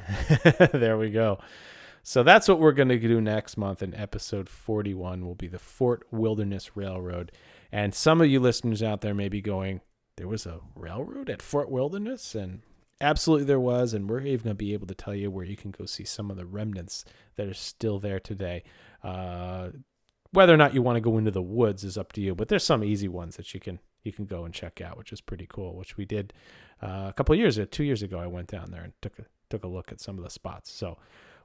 There we go. So that's what we're going to do next month in episode 41 will be the Fort Wilderness Railroad. And some of you listeners out there may be going, there was a railroad at Fort Wilderness? And absolutely there was, and we're even going to be able to tell you where you can go see some of the remnants that are still there today. Whether or not you want to go into the woods is up to you, but there's some easy ones that you can go and check out, which is pretty cool, which we did a couple of years ago. 2 years ago, I went down there and took a look at some of the spots. So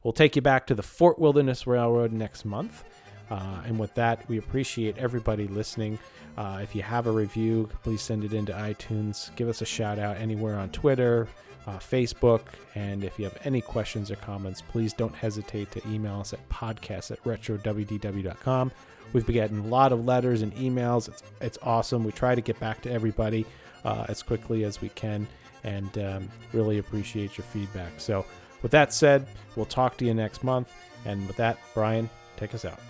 we'll take you back to the Fort Wilderness Railroad next month. And with that, we appreciate everybody listening. If you have a review, please send it into iTunes. Give us a shout out anywhere on Twitter, Facebook. And if you have any questions or comments, please don't hesitate to email us at podcast@retrowdw.com. We've been getting a lot of letters and emails. It's awesome. We try to get back to everybody as quickly as we can, and really appreciate your feedback. So with that said, we'll talk to you next month. And with that, Brian, take us out.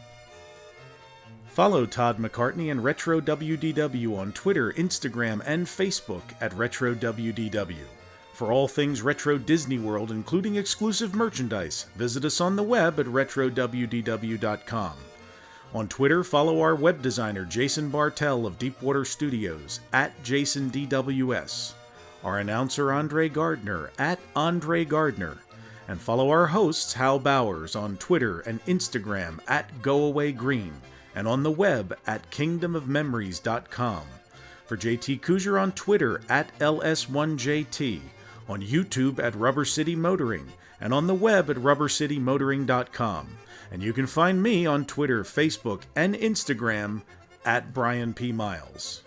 Follow Todd McCartney and Retro WDW on Twitter, Instagram, and Facebook at Retro WDW. For all things Retro Disney World, including exclusive merchandise, visit us on the web at retrowdw.com. On Twitter, follow our web designer Jason Bartell of Deepwater Studios at JasonDWS, our announcer Andre Gardner at Andre Gardner, and follow our hosts Hal Bowers on Twitter and Instagram at GoAwayGreen, and on the web at kingdomofmemories.com. For JT Cougar on Twitter at LS1JT, on YouTube at Rubber City Motoring, and on the web at rubbercitymotoring.com. And you can find me on Twitter, Facebook, and Instagram at Brian P. Miles.